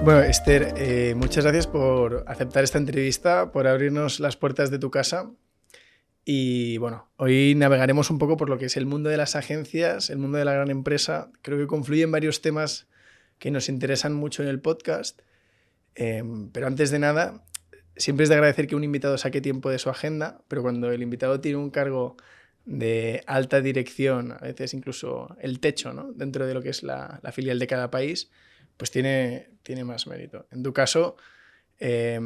Bueno, Esther, muchas gracias por aceptar esta entrevista, por abrirnos las puertas de tu casa. Y bueno, hoy navegaremos un poco por lo que es el mundo de las agencias, el mundo de la gran empresa. Creo que confluyen varios temas que nos interesan mucho en el podcast. Pero antes de nada, siempre es de agradecer que un invitado saque tiempo de su agenda, pero cuando el invitado tiene un cargo de alta dirección, a veces incluso el techo, ¿no?, dentro de lo que es la filial de cada país, pues tiene más mérito. En tu caso, eh,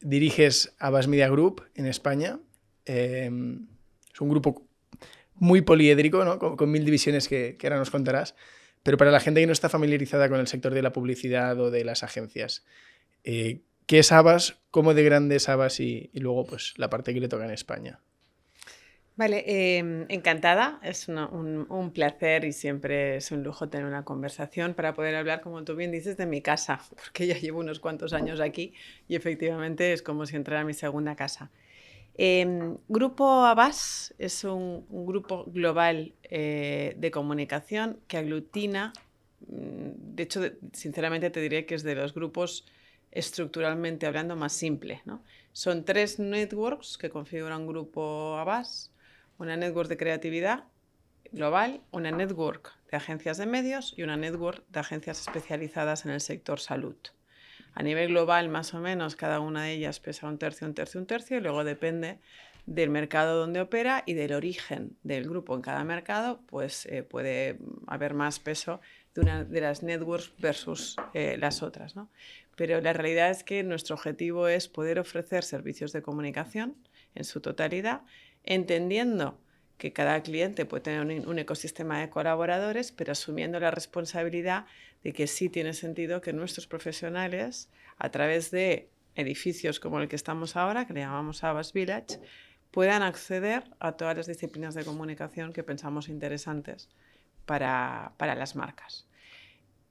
diriges Havas Media Group en España. Es un grupo muy poliédrico, ¿no?, con 1000 divisiones que ahora nos contarás, pero para la gente que no está familiarizada con el sector de la publicidad o de las agencias, ¿qué es Havas? ¿Cómo de grande es Havas? Y luego pues la parte que le toca en España. Vale, encantada. Es un placer y siempre es un lujo tener una conversación para poder hablar, como tú bien dices, de mi casa, porque ya llevo unos cuantos años aquí y efectivamente es como si entrara a mi segunda casa. Grupo Havas es un grupo global de comunicación que aglutina, de hecho, sinceramente te diré que es de los grupos estructuralmente hablando más simple, ¿no? Son 3 networks que configuran Grupo Havas: una network de creatividad global, una network de agencias de medios y una network de agencias especializadas en el sector salud. A nivel global, más o menos, cada una de ellas pesa un tercio, un tercio, un tercio, y luego depende del mercado donde opera y del origen del grupo en cada mercado, pues puede haber más peso de una de las networks versus las otras, ¿no? Pero la realidad es que nuestro objetivo es poder ofrecer servicios de comunicación en su totalidad, entendiendo que cada cliente puede tener un ecosistema de colaboradores, pero asumiendo la responsabilidad de que sí tiene sentido que nuestros profesionales, a través de edificios como el que estamos ahora, que le llamamos Havas Village, puedan acceder a todas las disciplinas de comunicación que pensamos interesantes para las marcas.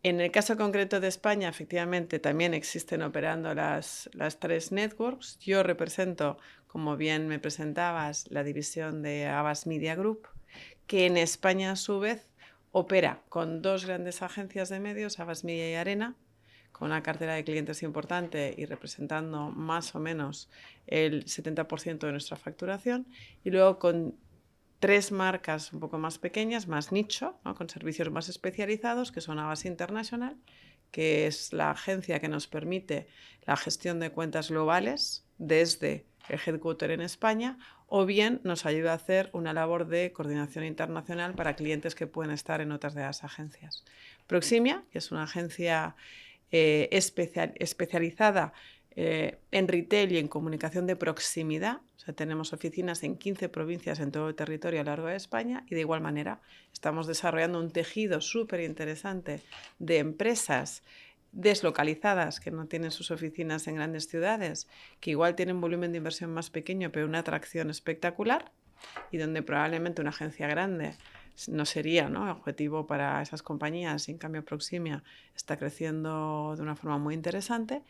En el caso concreto de España, efectivamente, también existen operando las 3 networks. Yo represento, como bien me presentabas, la división de Havas Media Group, que en España, a su vez, opera con 2 grandes agencias de medios, Havas Media y Arena, con una cartera de clientes importante y representando más o menos el 70% de nuestra facturación, y luego con 3 marcas un poco más pequeñas, más nicho, ¿no?, con servicios más especializados, que son Havas International, que es la agencia que nos permite la gestión de cuentas globales desde el headquarter en España, o bien nos ayuda a hacer una labor de coordinación internacional para clientes que pueden estar en otras de las agencias. Proximia, que es una agencia especializada en retail y en comunicación de proximidad. O sea, tenemos oficinas en 15 provincias en todo el territorio a lo largo de España, y de igual manera estamos desarrollando un tejido súper interesante de empresas deslocalizadas que no tienen sus oficinas en grandes ciudades, que igual tienen volumen de inversión más pequeño pero una atracción espectacular, y donde probablemente una agencia grande no sería, ¿no?, objetivo para esas compañías, y en cambio Proximia está creciendo de una forma muy interesante.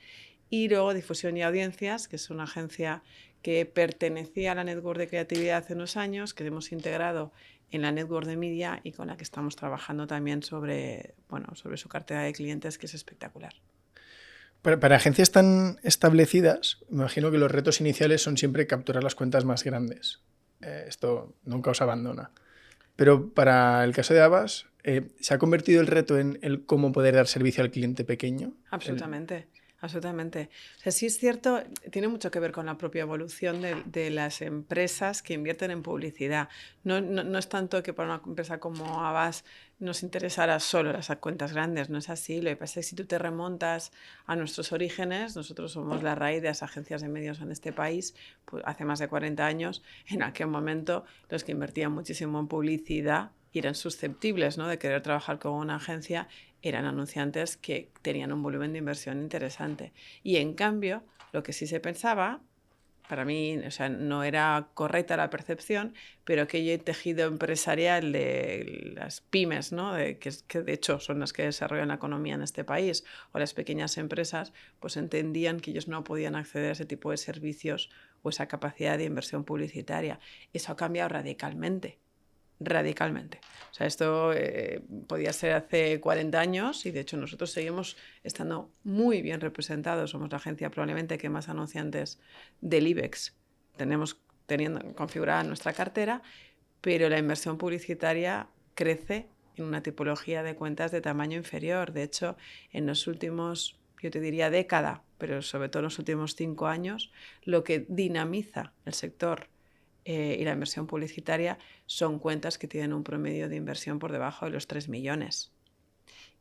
Y luego Difusión y Audiencias, que es una agencia que pertenecía a la network de creatividad hace unos años, que hemos integrado en la network de media y con la que estamos trabajando también sobre su cartera de clientes, que es espectacular. Para agencias tan establecidas, me imagino que los retos iniciales son siempre capturar las cuentas más grandes. Esto nunca os abandona. Pero para el caso de Havas, ¿se ha convertido el reto en el cómo poder dar servicio al cliente pequeño? Absolutamente. Absolutamente. O sea, sí es cierto, tiene mucho que ver con la propia evolución de las empresas que invierten en publicidad. No es tanto que para una empresa como Havas nos interesara solo las cuentas grandes, no es así. Lo que pasa es que si tú te remontas a nuestros orígenes, nosotros somos la raíz de las agencias de medios en este país, pues hace más de 40 años, en aquel momento los que invertían muchísimo en publicidad y eran susceptibles, ¿no?, de querer trabajar con una agencia, eran anunciantes que tenían un volumen de inversión interesante. Y en cambio, lo que sí se pensaba, para mí, o sea, no era correcta la percepción, pero aquel tejido empresarial de las pymes, ¿no?, que de hecho son las que desarrollan la economía en este país, o las pequeñas empresas, pues entendían que ellos no podían acceder a ese tipo de servicios o esa capacidad de inversión publicitaria. Eso ha cambiado radicalmente. radicalmente. O sea, esto podía ser hace 40 años y de hecho nosotros seguimos estando muy bien representados. Somos la agencia probablemente que más anunciantes del IBEX tenemos configurada nuestra cartera, pero la inversión publicitaria crece en una tipología de cuentas de tamaño inferior. De hecho, en los últimos, yo te diría década, pero sobre todo en los últimos 5 años, lo que dinamiza el sector y la inversión publicitaria son cuentas que tienen un promedio de inversión por debajo de los 3 millones.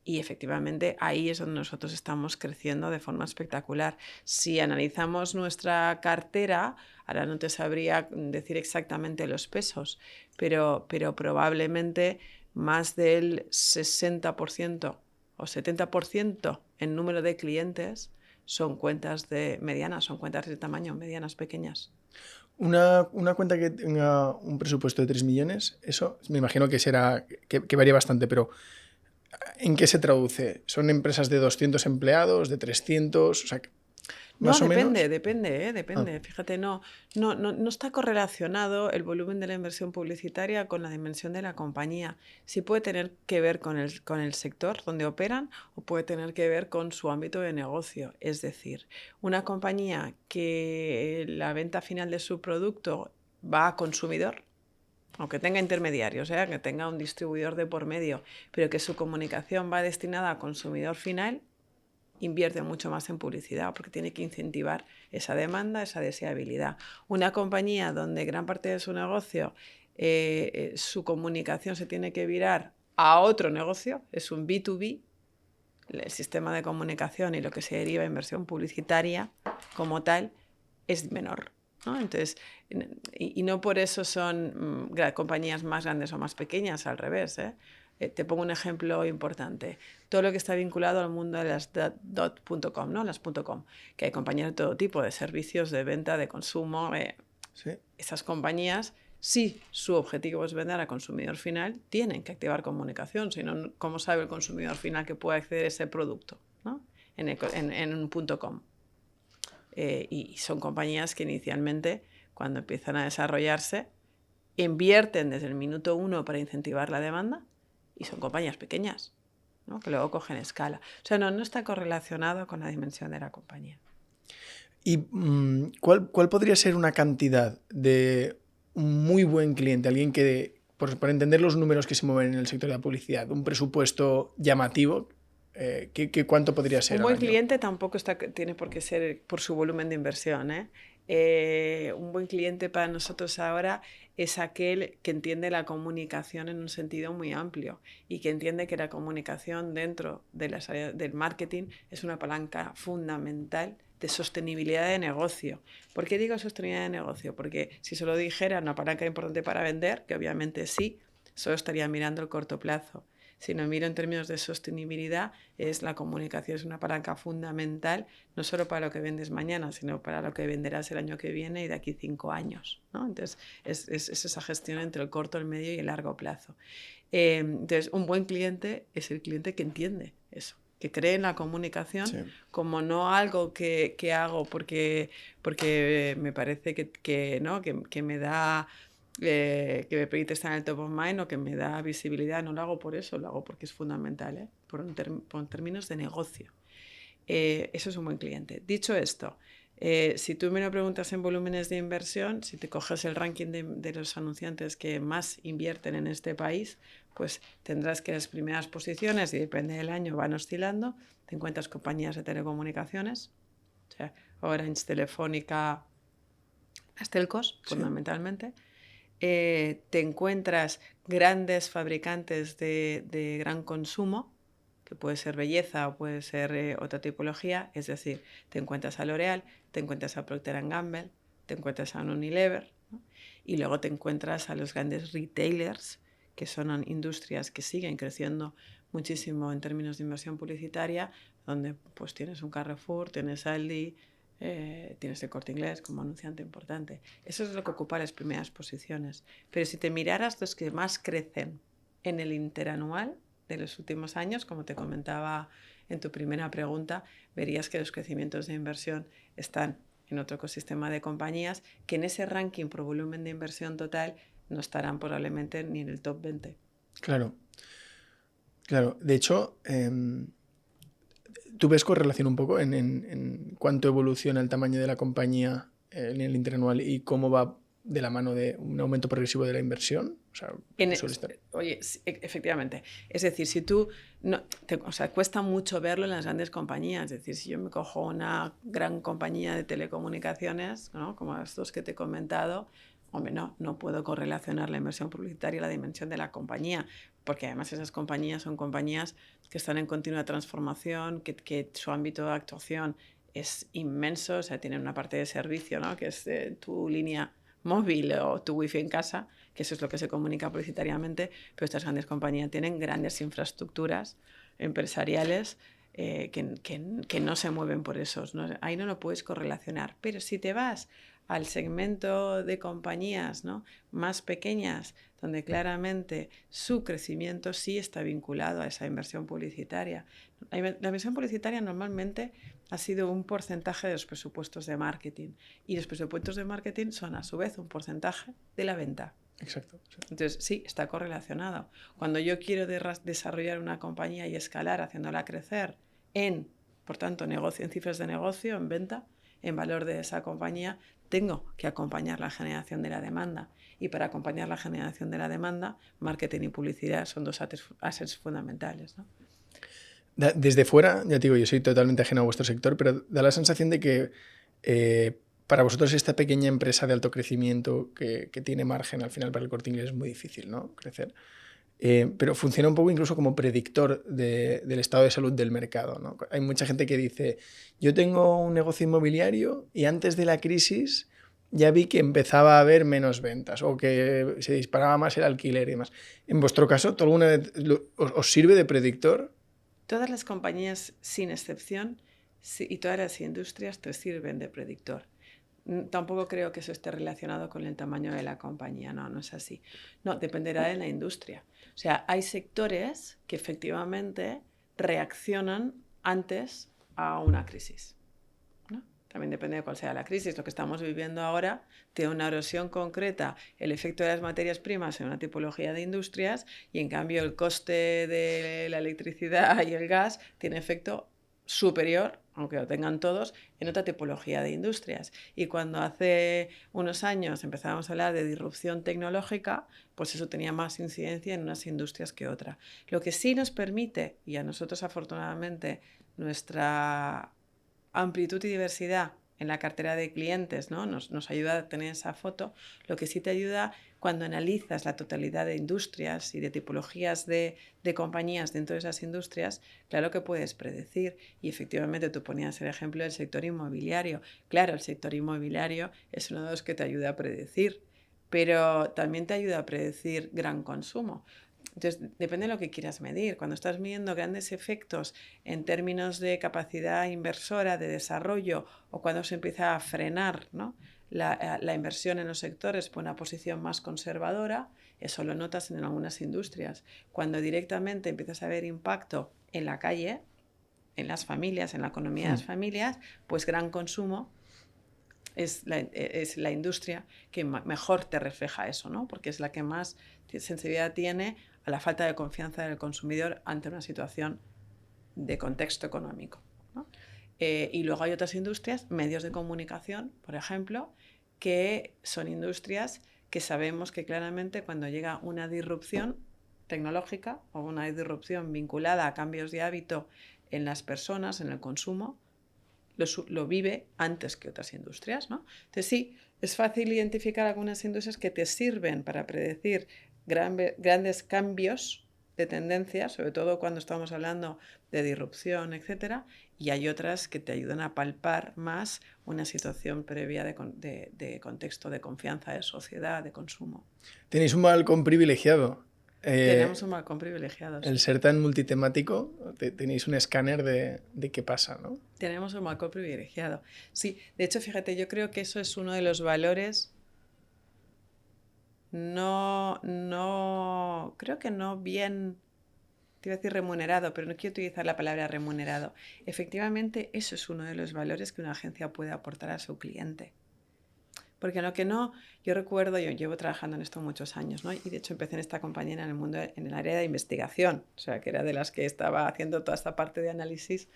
Y efectivamente ahí es donde nosotros estamos creciendo de forma espectacular. Si analizamos nuestra cartera, ahora no te sabría decir exactamente los pesos, pero probablemente más del 60% o 70% en número de clientes son cuentas de medianas, son cuentas de tamaño medianas, pequeñas. Una cuenta que tenga un presupuesto de 3 millones, eso me imagino que será que varía bastante, pero ¿en qué se traduce? ¿Son empresas de 200 empleados, de 300? O sea, No, más o menos. depende. Fíjate, no está correlacionado el volumen de la inversión publicitaria con la dimensión de la compañía. Sí puede tener que ver con el sector donde operan o puede tener que ver con su ámbito de negocio. Es decir, una compañía que la venta final de su producto va a consumidor, aunque tenga intermediarios, que tenga un distribuidor de por medio, pero que su comunicación va destinada a consumidor final, invierte mucho más en publicidad porque tiene que incentivar esa demanda, esa deseabilidad. Una compañía donde gran parte de su negocio, su comunicación se tiene que virar a otro negocio, es un B2B, el sistema de comunicación y lo que se deriva inversión publicitaria como tal es menor, ¿no? Entonces, y no por eso son compañías más grandes o más pequeñas, al revés, te pongo un ejemplo importante. Todo lo que está vinculado al mundo de las .com, ¿no? Las .com, que hay compañías de todo tipo, de servicios, de venta, de consumo. Sí. Esas compañías, si su objetivo es vender al consumidor final, tienen que activar comunicación. Si no, ¿cómo sabe el consumidor final que puede acceder a ese producto, ¿no? en un .com? Y son compañías que inicialmente, cuando empiezan a desarrollarse, invierten desde el minuto 1 para incentivar la demanda y son compañías pequeñas, ¿no? Que luego cogen escala. O sea, no está correlacionado con la dimensión de la compañía. ¿Y cuál podría ser una cantidad de un muy buen cliente, alguien que, por entender los números que se mueven en el sector de la publicidad, un presupuesto llamativo? ¿Cuánto podría ser Un al buen año? cliente tampoco tiene por qué ser por su volumen de inversión, un buen cliente para nosotros ahora es aquel que entiende la comunicación en un sentido muy amplio y que entiende que la comunicación dentro de las áreas del marketing es una palanca fundamental de sostenibilidad de negocio. ¿Por qué digo sostenibilidad de negocio? Porque si solo dijera una palanca importante para vender, que obviamente sí, solo estaría mirando el corto plazo. Si no miro en términos de sostenibilidad, la comunicación es una palanca fundamental, no solo para lo que vendes mañana, sino para lo que venderás el año que viene y de aquí 5 años, ¿no? Entonces, es esa gestión entre el corto, el medio y el largo plazo. Entonces, un buen cliente es el cliente que entiende eso, que cree en la comunicación, sí, como no algo que hago porque me parece que me da... que me permite estar en el top of mind o que me da visibilidad. No lo hago por eso, lo hago porque es fundamental, por términos de negocio. Eso es un buen cliente. Dicho esto, si tú me lo preguntas en volúmenes de inversión, si te coges el ranking de los anunciantes que más invierten en este país, pues tendrás que las primeras posiciones, y depende del año, van oscilando. Te encuentras compañías de telecomunicaciones, o sea, Orange, Telefónica, las telcos, sí, fundamentalmente. Te encuentras grandes fabricantes de gran consumo, que puede ser belleza o puede ser otra tipología, es decir, te encuentras a L'Oréal, te encuentras a Procter & Gamble, te encuentras a Unilever, ¿no? Y luego te encuentras a los grandes retailers, que son industrias que siguen creciendo muchísimo en términos de inversión publicitaria, donde pues tienes un Carrefour, tienes Aldi, tienes el Corte Inglés como anunciante importante. Eso es lo que ocupa las primeras posiciones. Pero si te miraras los que más crecen en el interanual de los últimos años, como te comentaba en tu primera pregunta, verías que los crecimientos de inversión están en otro ecosistema de compañías que en ese ranking por volumen de inversión total no estarán probablemente ni en el top 20. Claro, claro. De hecho, ¿tú ves correlación un poco en cuánto evoluciona el tamaño de la compañía en el interanual y cómo va de la mano de un aumento progresivo de la inversión? O sea, suele estar... Oye, efectivamente. Es decir, si tú... o sea, cuesta mucho verlo en las grandes compañías. Es decir, si yo me cojo una gran compañía de telecomunicaciones, ¿no?, como estos que te he comentado, hombre, no puedo correlacionar la inversión publicitaria a la dimensión de la compañía, porque además esas compañías son compañías que están en continua transformación, que su ámbito de actuación es inmenso, o sea, tienen una parte de servicio, ¿no?, que es tu línea móvil o tu wifi en casa, que eso es lo que se comunica publicitariamente, pero estas grandes compañías tienen grandes infraestructuras empresariales que no se mueven por esos, ¿no? Ahí no lo puedes correlacionar. Pero si te vas al segmento de compañías, ¿no?, más pequeñas, donde claramente su crecimiento sí está vinculado a esa inversión publicitaria. La inversión publicitaria normalmente ha sido un porcentaje de los presupuestos de marketing, y los presupuestos de marketing son a su vez un porcentaje de la venta. Exacto. Entonces, sí, está correlacionado. Cuando yo quiero desarrollar una compañía y escalar, haciéndola crecer por tanto, en cifras de negocio, en venta, en valor de esa compañía, tengo que acompañar la generación de la demanda. Y para acompañar la generación de la demanda, marketing y publicidad son dos assets fundamentales, ¿no? Desde fuera, ya te digo, yo soy totalmente ajeno a vuestro sector, pero da la sensación de que para vosotros esta pequeña empresa de alto crecimiento que tiene margen al final para el Corte Inglés es muy difícil, ¿no?, crecer. Pero funciona un poco incluso como predictor del estado de salud del mercado, ¿no? Hay mucha gente que dice, yo tengo un negocio inmobiliario y antes de la crisis ya vi que empezaba a haber menos ventas o que se disparaba más el alquiler y demás. En vuestro caso, ¿tú alguna vez os sirve de predictor? Todas las compañías, sin excepción, y todas las industrias te sirven de predictor. Tampoco creo que eso esté relacionado con el tamaño de la compañía, no es así. No, dependerá de la industria. O sea, hay sectores que efectivamente reaccionan antes a una crisis, ¿no? También depende de cuál sea la crisis. Lo que estamos viviendo ahora tiene una erosión concreta, el efecto de las materias primas en una tipología de industrias, y en cambio el coste de la electricidad y el gas tiene efecto superior, aunque lo tengan todos, en otra tipología de industrias. Y cuando hace unos años empezábamos a hablar de disrupción tecnológica, pues eso tenía más incidencia en unas industrias que otra. Lo que sí nos permite, y a nosotros afortunadamente nuestra amplitud y diversidad en la cartera de clientes, ¿no?, nos ayuda a tener esa foto. Lo que sí te ayuda cuando analizas la totalidad de industrias y de tipologías de compañías dentro de esas industrias, claro que puedes predecir. Y efectivamente tú ponías el ejemplo del sector inmobiliario. Claro, el sector inmobiliario es uno de los que te ayuda a predecir, pero también te ayuda a predecir gran consumo. Entonces, depende de lo que quieras medir. Cuando estás midiendo grandes efectos en términos de capacidad inversora, de desarrollo, o cuando se empieza a frenar, ¿no?, la inversión en los sectores por una posición más conservadora, eso lo notas en algunas industrias. Cuando directamente empiezas a ver impacto en la calle, en las familias, en la economía de las familias, pues gran consumo es la industria que mejor te refleja eso, ¿no?, porque es la que más sensibilidad tiene a la falta de confianza del consumidor ante una situación de contexto económico, ¿no? Y luego hay otras industrias, medios de comunicación, por ejemplo, que son industrias que sabemos que claramente cuando llega una disrupción tecnológica o una disrupción vinculada a cambios de hábito en las personas, en el consumo, lo vive antes que otras industrias, ¿no? Entonces sí, es fácil identificar algunas industrias que te sirven para predecir grandes cambios de tendencias, sobre todo cuando estamos hablando de disrupción, etcétera, y hay otras que te ayudan a palpar más una situación previa de contexto de confianza, de sociedad, de consumo. Tenéis un balcón privilegiado. Tenemos un balcón privilegiado. El Sí. ser tan multitemático, tenéis un escáner de qué pasa, ¿no? Tenemos un balcón privilegiado. Sí, de hecho, fíjate, yo creo que eso es uno de los valores creo que no bien, te iba a decir remunerado, pero no quiero utilizar la palabra remunerado. Efectivamente, eso es uno de los valores que una agencia puede aportar a su cliente. Porque en lo que no, yo recuerdo, yo llevo trabajando en esto muchos años, ¿no? Y de hecho empecé en esta compañía en el mundo, en el área de investigación, o sea, que era de las que estaba haciendo toda esta parte de análisis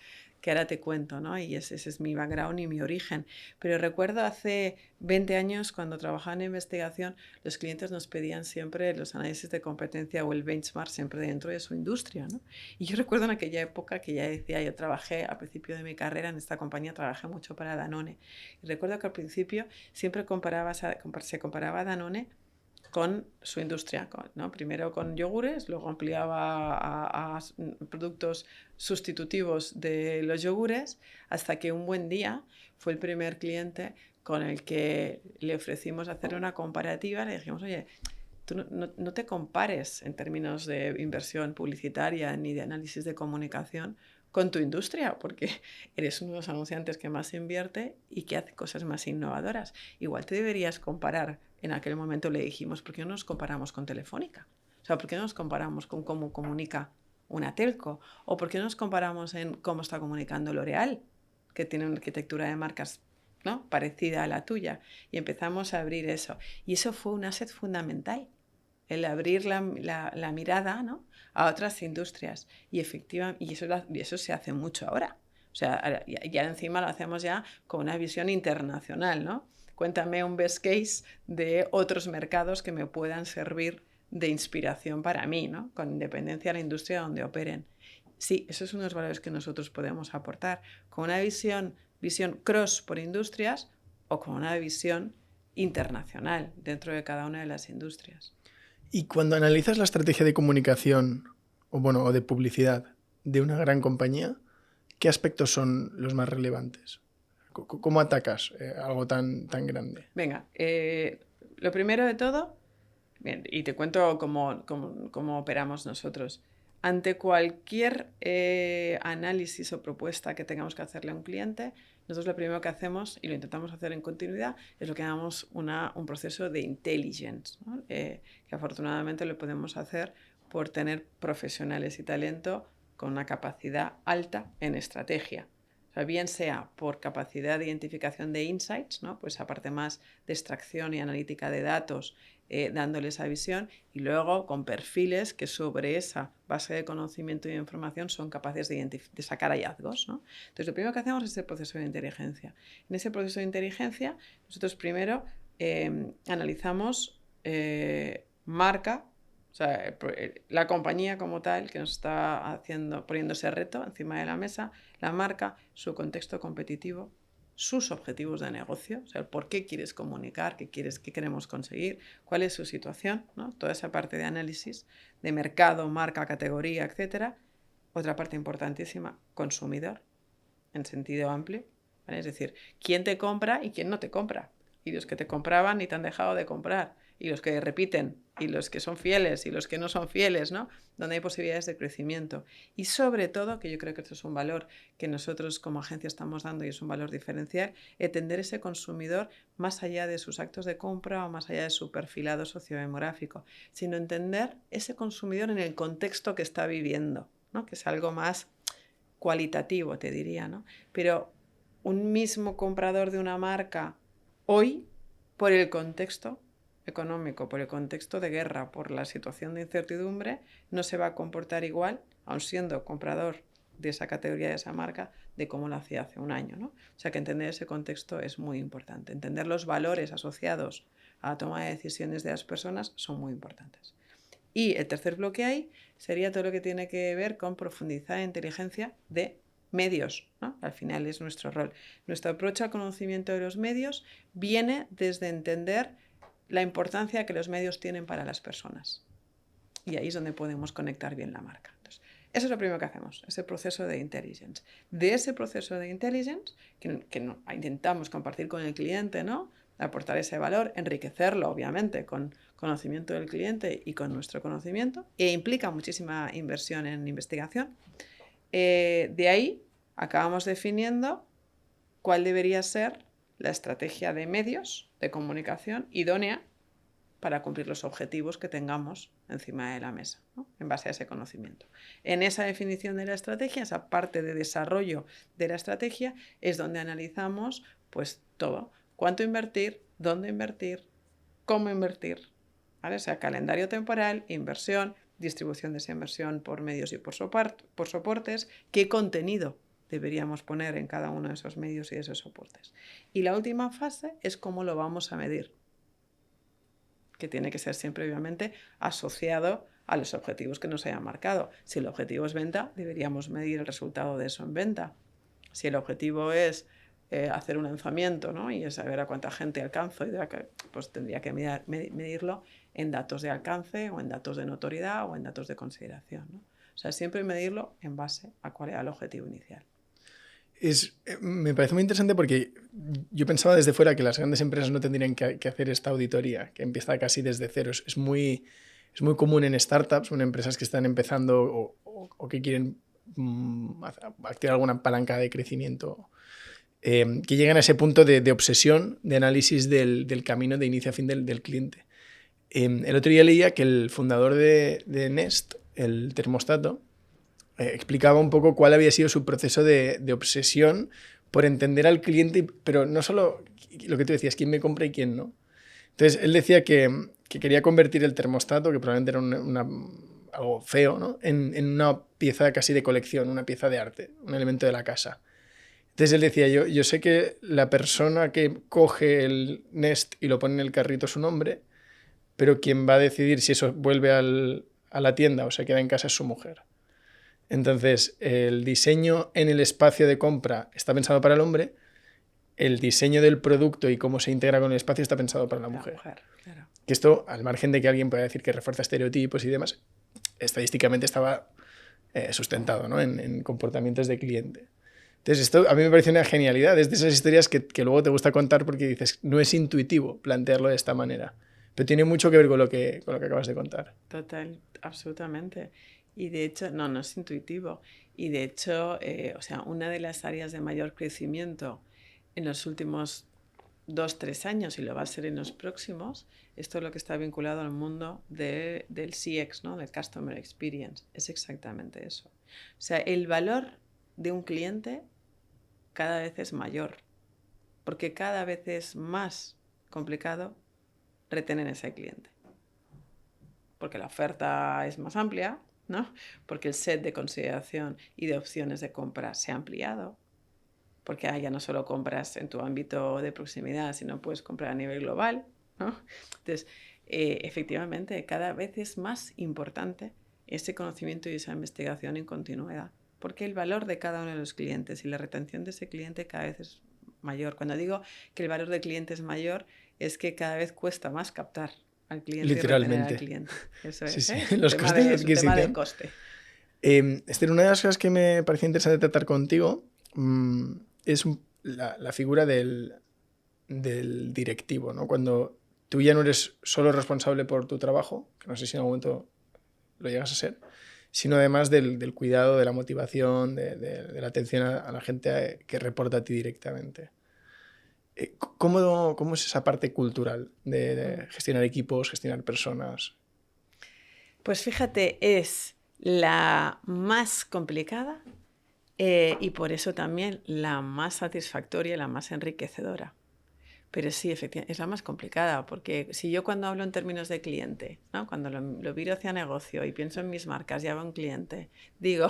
que ahora te cuento, ¿no? Y ese es mi background y mi origen. Pero recuerdo hace 20 años, cuando trabajaba en investigación, los clientes nos pedían siempre los análisis de competencia o el benchmark siempre dentro de su industria, ¿no? Y yo recuerdo en aquella época que ya decía, yo trabajé al principio de mi carrera en esta compañía, trabajé mucho para Danone. Y recuerdo que al principio siempre se comparaba a Danone con su industria, ¿no? Primero con yogures, luego ampliaba a productos sustitutivos de los yogures, hasta que un buen día fue el primer cliente con el que le ofrecimos hacer una comparativa. Le dijimos, oye, tú no te compares en términos de inversión publicitaria ni de análisis de comunicación con tu industria, porque eres uno de los anunciantes que más invierte y que hace cosas más innovadoras. Igual te deberías comparar. En aquel momento le dijimos, ¿por qué no nos comparamos con Telefónica? O sea, ¿por qué no nos comparamos con cómo comunica una telco? ¿O por qué no nos comparamos en cómo está comunicando L'Oréal, que tiene una arquitectura de marcas, ¿no?, parecida a la tuya? Y empezamos a abrir eso. Y eso fue un asset fundamental, el abrir la mirada, ¿no?, a otras industrias. Y efectivamente, y eso se hace mucho ahora. O sea, ya encima lo hacemos ya con una visión internacional, ¿no? Cuéntame un best case de otros mercados que me puedan servir de inspiración para mí, ¿no?, con independencia de la industria donde operen. Sí, esos son los valores que nosotros podemos aportar, con una visión cross por industrias o con una visión internacional dentro de cada una de las industrias. Y cuando analizas la estrategia de comunicación o de publicidad de una gran compañía, ¿qué aspectos son los más relevantes? ¿Cómo atacas algo tan grande? Venga, lo primero de todo, bien, y te cuento cómo operamos nosotros. Ante cualquier análisis o propuesta que tengamos que hacerle a un cliente, nosotros lo primero que hacemos, y lo intentamos hacer en continuidad, es lo que llamamos un proceso de intelligence, ¿no? Que afortunadamente lo podemos hacer por tener profesionales y talento con una capacidad alta en estrategia. O sea, bien sea por capacidad de identificación de insights, ¿no?, pues aparte más de extracción y analítica de datos, dándole esa visión, y luego con perfiles que sobre esa base de conocimiento y de información son capaces de sacar hallazgos, ¿no? Entonces, lo primero que hacemos es el proceso de inteligencia. En ese proceso de inteligencia, nosotros primero analizamos marca, o sea, la compañía como tal que nos está poniendo ese reto encima de la mesa, la marca, su contexto competitivo, sus objetivos de negocio, o sea, el por qué quieres comunicar, qué queremos conseguir, cuál es su situación, ¿no? Toda esa parte de análisis de mercado, marca, categoría, etcétera. Otra parte importantísima, consumidor, en sentido amplio, ¿vale? Es decir, quién te compra y quién no te compra. Y los que te compraban y te han dejado de comprar, y los que repiten, y los que son fieles, y los que no son fieles, ¿no? Donde hay posibilidades de crecimiento. Y sobre todo, que yo creo que esto es un valor que nosotros como agencia estamos dando y es un valor diferencial, entender ese consumidor más allá de sus actos de compra o más allá de su perfilado sociodemográfico, sino entender ese consumidor en el contexto que está viviendo, ¿no?, que es algo más cualitativo, te diría, ¿no? Pero un mismo comprador de una marca hoy, por el contexto económico, por el contexto de guerra, por la situación de incertidumbre, no se va a comportar igual, aun siendo comprador de esa categoría, de esa marca, de cómo lo hacía hace un año, ¿no? O sea que entender ese contexto es muy importante. Entender los valores asociados a la toma de decisiones de las personas son muy importantes. Y el tercer bloque ahí sería todo lo que tiene que ver con profundizar en inteligencia de medios, ¿no? Al final es nuestro rol. Nuestro approach al conocimiento de los medios viene desde entender la importancia que los medios tienen para las personas. Y ahí es donde podemos conectar bien la marca. Entonces, eso es lo primero que hacemos, ese proceso de intelligence. De ese proceso de intelligence, que intentamos compartir con el cliente, ¿no?, aportar ese valor, enriquecerlo, obviamente, con conocimiento del cliente y con nuestro conocimiento, e implica muchísima inversión en investigación. De ahí acabamos definiendo cuál debería ser la estrategia de medios de comunicación idónea para cumplir los objetivos que tengamos encima de la mesa, ¿no?, en base a ese conocimiento. En esa definición de la estrategia, esa parte de desarrollo de la estrategia, es donde analizamos pues todo. Cuánto invertir, dónde invertir, cómo invertir, ¿vale? O sea, calendario temporal, inversión, distribución de esa inversión por medios y por soportes, qué contenido deberíamos poner en cada uno de esos medios y de esos soportes. Y la última fase es cómo lo vamos a medir, que tiene que ser siempre, obviamente, asociado a los objetivos que nos hayan marcado. Si el objetivo es venta, deberíamos medir el resultado de eso en venta. Si el objetivo es hacer un lanzamiento, ¿no? Y saber a cuánta gente alcanzo, pues tendría que medirlo en datos de alcance o en datos de notoriedad o en datos de consideración, ¿no? O sea, siempre medirlo en base a cuál era el objetivo inicial. Me parece muy interesante porque yo pensaba desde fuera que las grandes empresas no tendrían que hacer esta auditoría, que empieza casi desde cero. Es muy común en startups o en empresas que están empezando o que quieren activar alguna palanca de crecimiento, que llegan a ese punto de obsesión, de análisis del camino de inicio a fin del cliente. El otro día leía que el fundador de Nest, el termostato, explicaba un poco cuál había sido su proceso de obsesión por entender al cliente, pero no solo lo que tú decías, quién me compra y quién no. Entonces, él decía que quería convertir el termostato, que probablemente era algo feo, ¿no? en una pieza casi de colección, una pieza de arte, un elemento de la casa. Entonces él decía, yo sé que la persona que coge el Nest y lo pone en el carrito es su nombre, pero quien va a decidir si eso vuelve a la tienda o se queda en casa es su mujer. Entonces, el diseño en el espacio de compra está pensado para el hombre, el diseño del producto y cómo se integra con el espacio está pensado para la mujer. Claro. Que esto, al margen de que alguien pueda decir que refuerza estereotipos y demás, estadísticamente estaba sustentado, ¿no? en comportamientos de cliente. Entonces, esto a mí me parece una genialidad. Es de esas historias que luego te gusta contar porque dices, no es intuitivo plantearlo de esta manera, pero tiene mucho que ver con lo que acabas de contar. Total, absolutamente. Y de hecho, no es intuitivo. Y de hecho, o sea, una de las áreas de mayor crecimiento en los últimos 2-3 años, y lo va a ser en los próximos, esto es lo que está vinculado al mundo del CX, ¿no? Del Customer Experience. Es exactamente eso. O sea, el valor de un cliente cada vez es mayor, porque cada vez es más complicado retener a ese cliente. Porque la oferta es más amplia, ¿no? Porque el set de consideración y de opciones de compra se ha ampliado, porque ya no solo compras en tu ámbito de proximidad, sino puedes comprar a nivel global, ¿no? Entonces, efectivamente, cada vez es más importante ese conocimiento y esa investigación en continuidad, porque el valor de cada uno de los clientes y la retención de ese cliente cada vez es mayor. Cuando digo que el valor del cliente es mayor, es que cada vez cuesta más captar al cliente. Literalmente. Y retener al cliente. Eso sí, es, sí. ¿eh? Los costes de adquisición. Es un tema de coste. Esther, una de las cosas que me parecía interesante tratar contigo es la figura del directivo, ¿no? Cuando tú ya no eres solo responsable por tu trabajo, que no sé si en algún momento lo llegas a ser, sino además del cuidado, de la motivación, de la atención a la gente que reporta a ti directamente. ¿Cómo es esa parte cultural de gestionar equipos, gestionar personas? Pues fíjate, es la más complicada y por eso también la más satisfactoria y la más enriquecedora. Pero sí, efectivamente, es la más complicada, porque si yo cuando hablo en términos de cliente, ¿no? Cuando lo viro hacia negocio y pienso en mis marcas, ya veo un cliente, digo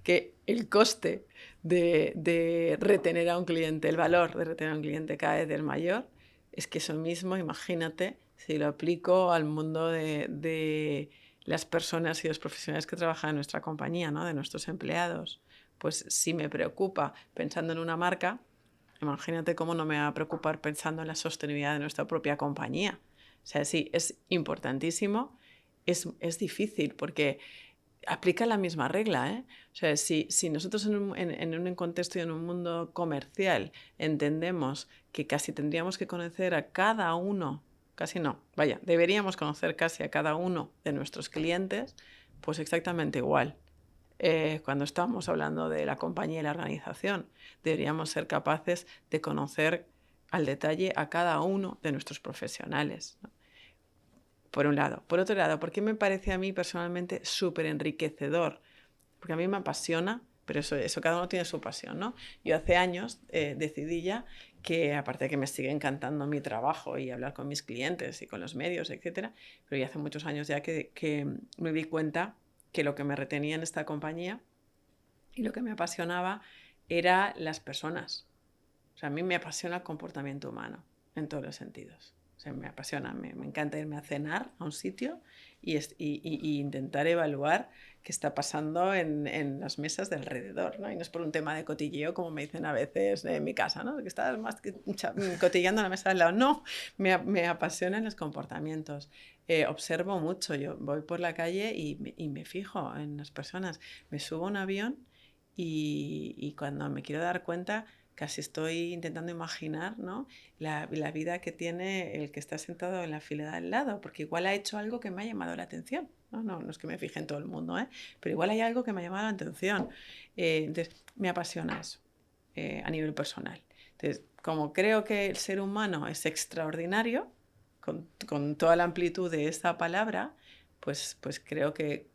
que el coste de retener a un cliente, el valor de retener a un cliente cada vez es mayor, es que eso mismo, imagínate, si lo aplico al mundo de las personas y los profesionales que trabajan en nuestra compañía, ¿no? De nuestros empleados. Pues si me preocupa pensando en una marca, imagínate cómo no me va a preocupar pensando en la sostenibilidad de nuestra propia compañía. O sea, sí, es importantísimo, es difícil porque aplica la misma regla, ¿eh? O sea, si nosotros en un contexto y en un mundo comercial entendemos que casi tendríamos que conocer a cada uno, casi no, vaya, deberíamos conocer casi a cada uno de nuestros clientes, pues exactamente igual. Cuando estamos hablando de la compañía y la organización, deberíamos ser capaces de conocer al detalle a cada uno de nuestros profesionales, ¿no? Por un lado. Por otro lado, ¿por qué me parece a mí personalmente súper enriquecedor? Porque a mí me apasiona pero eso cada uno tiene su pasión, ¿no? Yo hace años decidí ya que, aparte de que me sigue encantando mi trabajo y hablar con mis clientes y con los medios, etcétera, pero ya hace muchos años ya que me di cuenta que lo que me retenía en esta compañía y lo que me apasionaba era las personas. O sea, a mí me apasiona el comportamiento humano en todos los sentidos. O sea, me apasiona, me encanta irme a cenar a un sitio y intentar evaluar qué está pasando en las mesas de alrededor, ¿no? Y no es por un tema de cotilleo, como me dicen a veces en mi casa, ¿no? Que estás más cotilleando en la mesa al lado. No, me apasionan los comportamientos. Observo mucho, yo voy por la calle y me fijo en las personas. Me subo a un avión y cuando me quiero dar cuenta, casi estoy intentando imaginar, ¿no?, la vida que tiene el que está sentado en la fila de al lado, porque igual ha hecho algo que me ha llamado la atención. No es que me fije en todo el mundo, pero igual hay algo que me ha llamado la atención. Entonces, me apasiona eso a nivel personal. Entonces, como creo que el ser humano es extraordinario, con toda la amplitud de esta palabra, pues creo que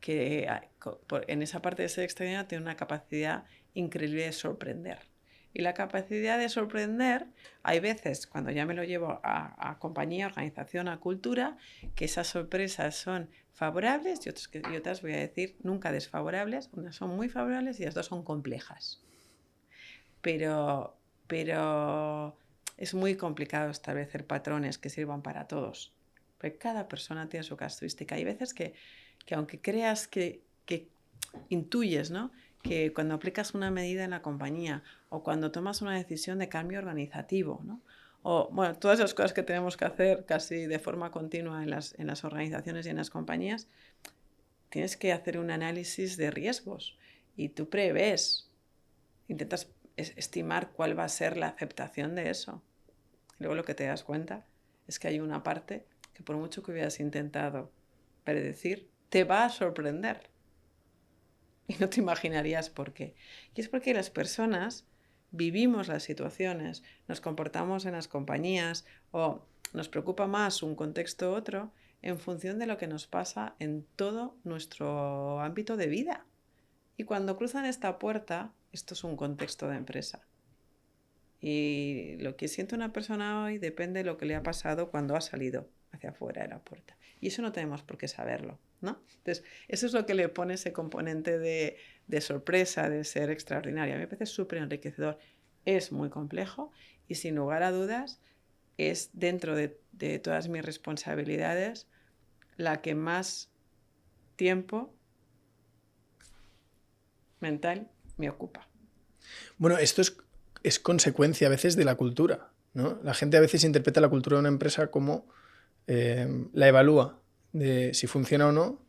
en esa parte de ser extraordinario tiene una capacidad increíble de sorprender. Y la capacidad de sorprender, hay veces, cuando ya me lo llevo a compañía, organización, a cultura, que esas sorpresas son favorables y otras, voy a decir, nunca desfavorables. Unas son muy favorables y las dos son complejas. Pero es muy complicado establecer patrones que sirvan para todos. Porque cada persona tiene su casuística. Hay veces que aunque creas que intuyes, ¿no?, que cuando aplicas una medida en la compañía o cuando tomas una decisión de cambio organizativo, ¿no?, o bueno, todas las cosas que tenemos que hacer casi de forma continua en las organizaciones y en las compañías, tienes que hacer un análisis de riesgos y tú prevés, intentas estimar cuál va a ser la aceptación de eso. Y luego lo que te das cuenta es que hay una parte que por mucho que hubieras intentado predecir, te va a sorprender. Y no te imaginarías por qué. Y es porque las personas vivimos las situaciones, nos comportamos en las compañías o nos preocupa más un contexto u otro en función de lo que nos pasa en todo nuestro ámbito de vida. Y cuando cruzan esta puerta, esto es un contexto de empresa. Y lo que siente una persona hoy depende de lo que le ha pasado cuando ha salido hacia afuera de la puerta. Y eso no tenemos por qué saberlo, ¿no? Entonces, eso es lo que le pone ese componente de sorpresa, de ser extraordinario. A mí me parece súper enriquecedor. Es muy complejo y sin lugar a dudas es, dentro de todas mis responsabilidades, la que más tiempo mental me ocupa. Bueno, esto es consecuencia a veces de la cultura, ¿no? La gente a veces interpreta la cultura de una empresa como la evalúa de si funciona o no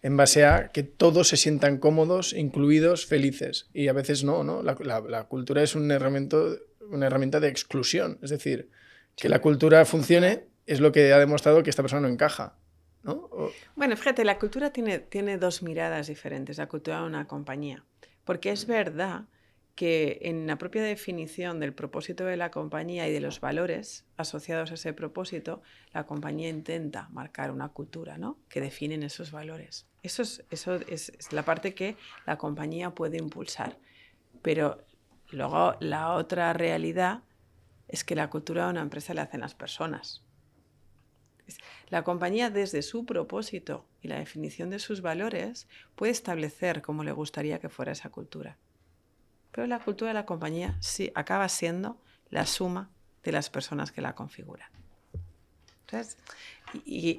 en base a que todos se sientan cómodos, incluidos, felices. Y a veces no. La cultura es una herramienta de exclusión. Es decir, que la cultura funcione es lo que ha demostrado que esta persona no encaja, ¿no? Bueno, fíjate, la cultura tiene dos miradas diferentes, la cultura de una compañía. Porque es verdad que en la propia definición del propósito de la compañía y de los valores asociados a ese propósito, la compañía intenta marcar una cultura, ¿no?, que definen esos valores. Eso es la parte que la compañía puede impulsar. Pero luego la otra realidad es que la cultura de una empresa la hacen las personas. La compañía, desde su propósito y la definición de sus valores, puede establecer cómo le gustaría que fuera esa cultura. Pero la cultura de la compañía sí acaba siendo la suma de las personas que la configuran. ¿Sabes? Y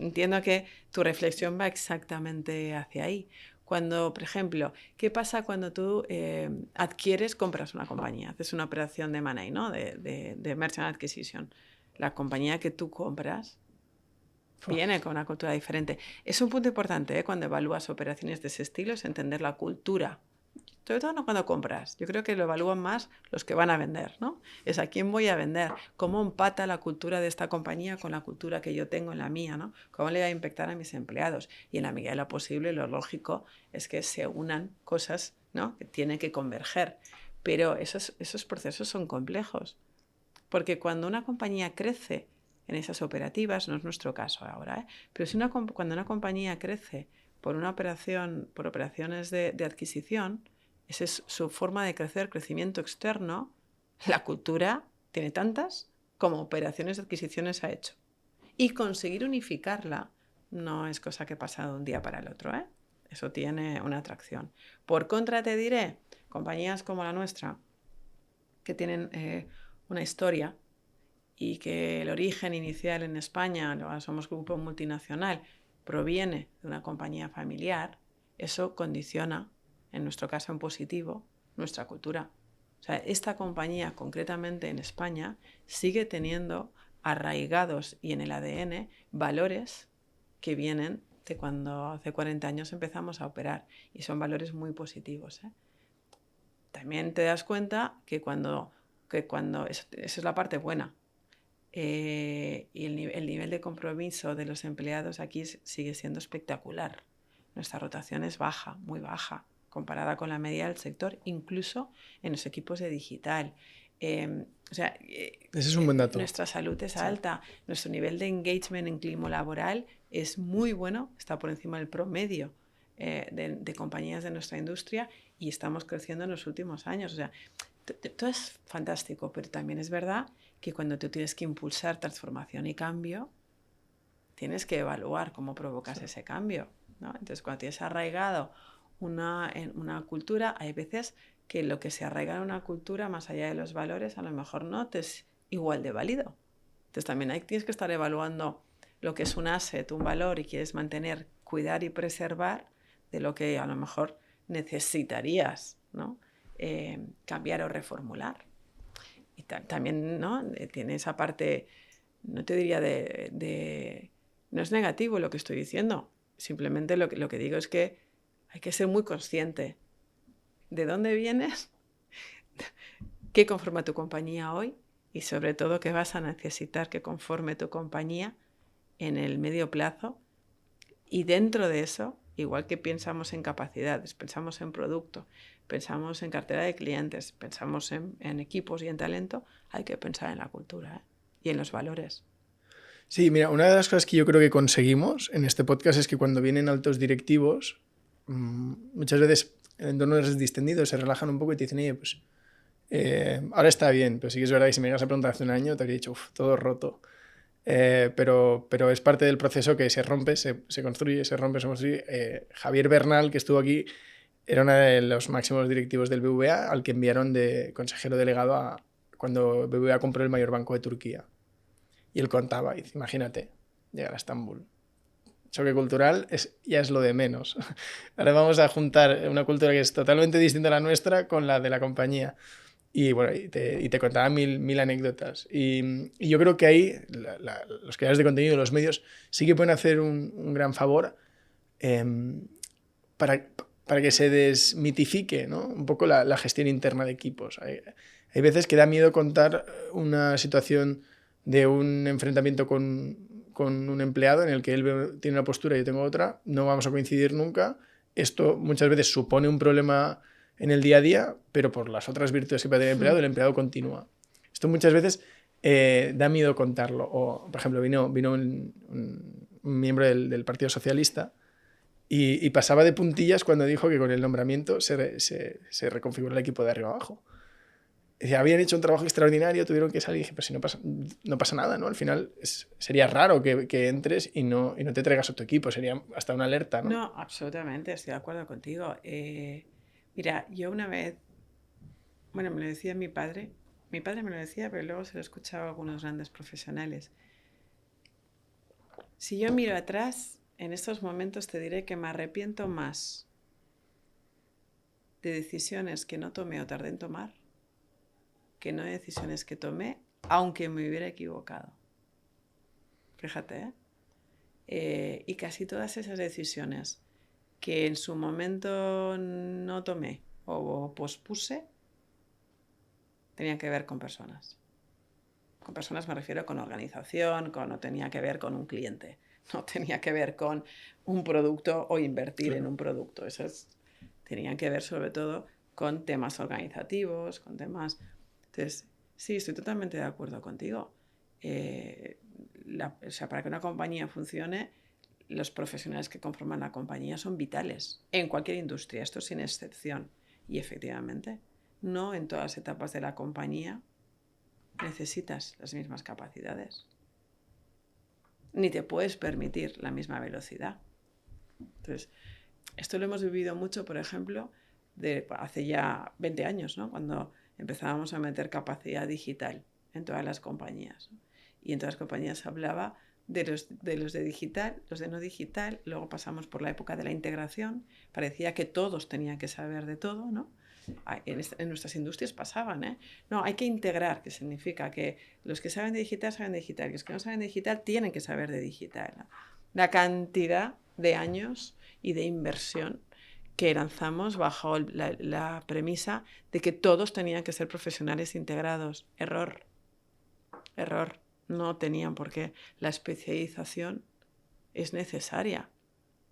entiendo que tu reflexión va exactamente hacia ahí. Cuando, por ejemplo, ¿qué pasa cuando tú compras una compañía, haces una operación de M&A, ¿no?, de Merchant Acquisition? La compañía que tú compras viene con una cultura diferente. Es un punto importante cuando evalúas operaciones de ese estilo, es entender la cultura. Sobre todo no cuando compras. Yo creo que lo evalúan más los que van a vender, ¿no? Es a quién voy a vender, cómo empata la cultura de esta compañía con la cultura que yo tengo en la mía, ¿no? Cómo le va a impactar a mis empleados. Y en la medida de lo posible, lo lógico es que se unan cosas, ¿no?, que tienen que converger. Pero esos procesos son complejos. Porque cuando una compañía crece en esas operativas, no es nuestro caso ahora, pero cuando una compañía crece por operaciones de adquisición, esa es su forma de crecer, crecimiento externo. La cultura tiene tantas como operaciones de adquisiciones ha hecho. Y conseguir unificarla no es cosa que pasa de un día para el otro, ¿eh? Eso tiene una atracción. Por contra, te diré, compañías como la nuestra, que tienen una historia y que el origen inicial en España, ahora somos grupo multinacional, proviene de una compañía familiar, eso condiciona, en nuestro caso en positivo, nuestra cultura. O sea, esta compañía, concretamente en España, sigue teniendo arraigados y en el ADN valores que vienen de cuando hace 40 años empezamos a operar, y son valores muy positivos, ¿eh? También te das cuenta que cuando esa es la parte buena, y el nivel de compromiso de los empleados aquí sigue siendo espectacular. Nuestra rotación es baja, muy baja, comparada con la media del sector, incluso en los equipos de digital. Ese es un buen dato. Nuestra salud es alta, nuestro nivel de engagement en clima laboral es muy bueno, está por encima del promedio de compañías de nuestra industria, y estamos creciendo en los últimos años. O sea, todo es fantástico, pero también es verdad que cuando tú tienes que impulsar transformación y cambio, tienes que evaluar cómo provocas ese cambio, ¿no? Entonces, cuando tienes arraigado en una cultura, hay veces que lo que se arraiga en una cultura, más allá de los valores, a lo mejor no te es igual de válido. Entonces, también tienes que estar evaluando lo que es un asset, un valor, y quieres mantener, cuidar y preservar de lo que a lo mejor necesitarías, ¿no? Cambiar o reformular. Y también, ¿no? Tiene esa parte, no te diría no es negativo lo que estoy diciendo, simplemente lo que digo es que hay que ser muy consciente de dónde vienes, qué conforma tu compañía hoy, y sobre todo qué vas a necesitar que conforme tu compañía en el medio plazo. Y dentro de eso, igual que pensamos en capacidades, pensamos en producto, pensamos en cartera de clientes, pensamos en equipos y en talento, hay que pensar en la cultura, ¿eh? Y en los valores. Sí, mira, una de las cosas que yo creo que conseguimos en este podcast es que cuando vienen altos directivos, muchas veces en entornos distendidos se relajan un poco y te dicen, oye, pues ahora está bien, pero sí que es verdad que si me llegas a preguntar hace un año te habría dicho, todo roto. Pero es parte del proceso que se rompe, se construye, se rompe, se construye. Javier Bernal, que estuvo aquí, era uno de los máximos directivos del BBVA, al que enviaron de consejero delegado cuando BBVA compró el mayor banco de Turquía. Y él contaba, y dice, imagínate, llegar a Estambul. Choque cultural ya es lo de menos. Ahora vamos a juntar una cultura que es totalmente distinta a la nuestra con la de la compañía. Y bueno, te contaba mil anécdotas. Y yo creo que ahí los creadores de contenido, los medios, sí que pueden hacer un gran favor para que se desmitifique, ¿no? Un poco la gestión interna de equipos. Hay veces que da miedo contar una situación de un enfrentamiento con un empleado en el que él tiene una postura y yo tengo otra, no vamos a coincidir nunca. Esto muchas veces supone un problema en el día a día, pero por las otras virtudes que puede tener el empleado continúa. Esto muchas veces da miedo contarlo. O, por ejemplo, vino un miembro del Partido Socialista y pasaba de puntillas cuando dijo que con el nombramiento se reconfiguró el equipo de arriba abajo. Habían hecho un trabajo extraordinario, tuvieron que salir. Y dije, pero si no pasa nada, ¿no? Al final sería raro que entres y no te traigas a tu equipo, sería hasta una alerta, ¿no? No, absolutamente, estoy de acuerdo contigo. Mira, yo una vez, bueno, me lo decía mi padre me lo decía, pero luego se lo escuchaba a algunos grandes profesionales. Si yo miro atrás, en estos momentos te diré que me arrepiento más de decisiones que no tomé o tardé en tomar que no de decisiones que tomé, aunque me hubiera equivocado. Fíjate, ¿eh? Y casi todas esas decisiones que en su momento no tomé o pospuse, tenían que ver con personas. Con personas me refiero con organización, no tenía que ver con un cliente, no tenía que ver con un producto o invertir en un producto. Tenían que ver sobre todo con temas organizativos, con temas... Entonces, sí, estoy totalmente de acuerdo contigo. Para que una compañía funcione, los profesionales que conforman la compañía son vitales en cualquier industria, esto sin excepción. Y efectivamente, no en todas las etapas de la compañía necesitas las mismas capacidades, ni te puedes permitir la misma velocidad. Entonces, esto lo hemos vivido mucho, por ejemplo, hace ya 20 años, ¿no? Cuando empezábamos a meter capacidad digital en todas las compañías, ¿no? Y en todas las compañías se hablaba de los de digital, los de no digital, luego pasamos por la época de la integración, parecía que todos tenían que saber de todo, ¿no? En nuestras industrias pasaban, ¿eh? No, hay que integrar, que significa que los que saben de digital, y los que no saben de digital tienen que saber de digital, ¿no? La cantidad de años y de inversión que lanzamos bajo la premisa de que todos tenían que ser profesionales integrados. Error. No tenían por qué. La especialización es necesaria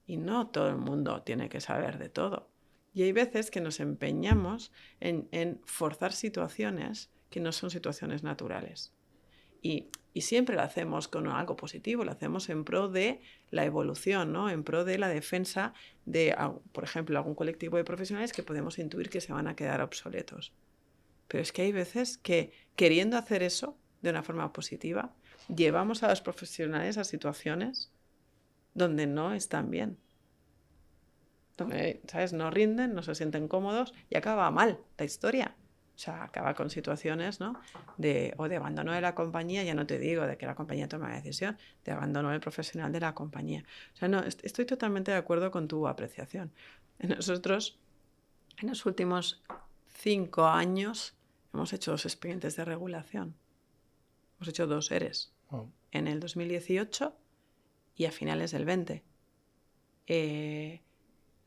y no todo el mundo tiene que saber de todo. Y hay veces que nos empeñamos en forzar situaciones que no son situaciones naturales. Y siempre lo hacemos con algo positivo, lo hacemos en pro de la evolución, ¿no? En pro de la defensa de, por ejemplo, algún colectivo de profesionales que podemos intuir que se van a quedar obsoletos. Pero es que hay veces que, queriendo hacer eso de una forma positiva, llevamos a los profesionales a situaciones donde no están bien. Donde, ¿sabes? No rinden, no se sienten cómodos y acaba mal la historia. O sea, acaba con situaciones, ¿no? De abandono de la compañía, ya no te digo de que la compañía tome la decisión, de abandono del profesional de la compañía. O sea, no, estoy totalmente de acuerdo con tu apreciación. Nosotros, en los últimos 5 años, hemos hecho 2 expedientes de regulación. Hemos hecho 2 ERES. Wow. En el 2018 y a finales del 20.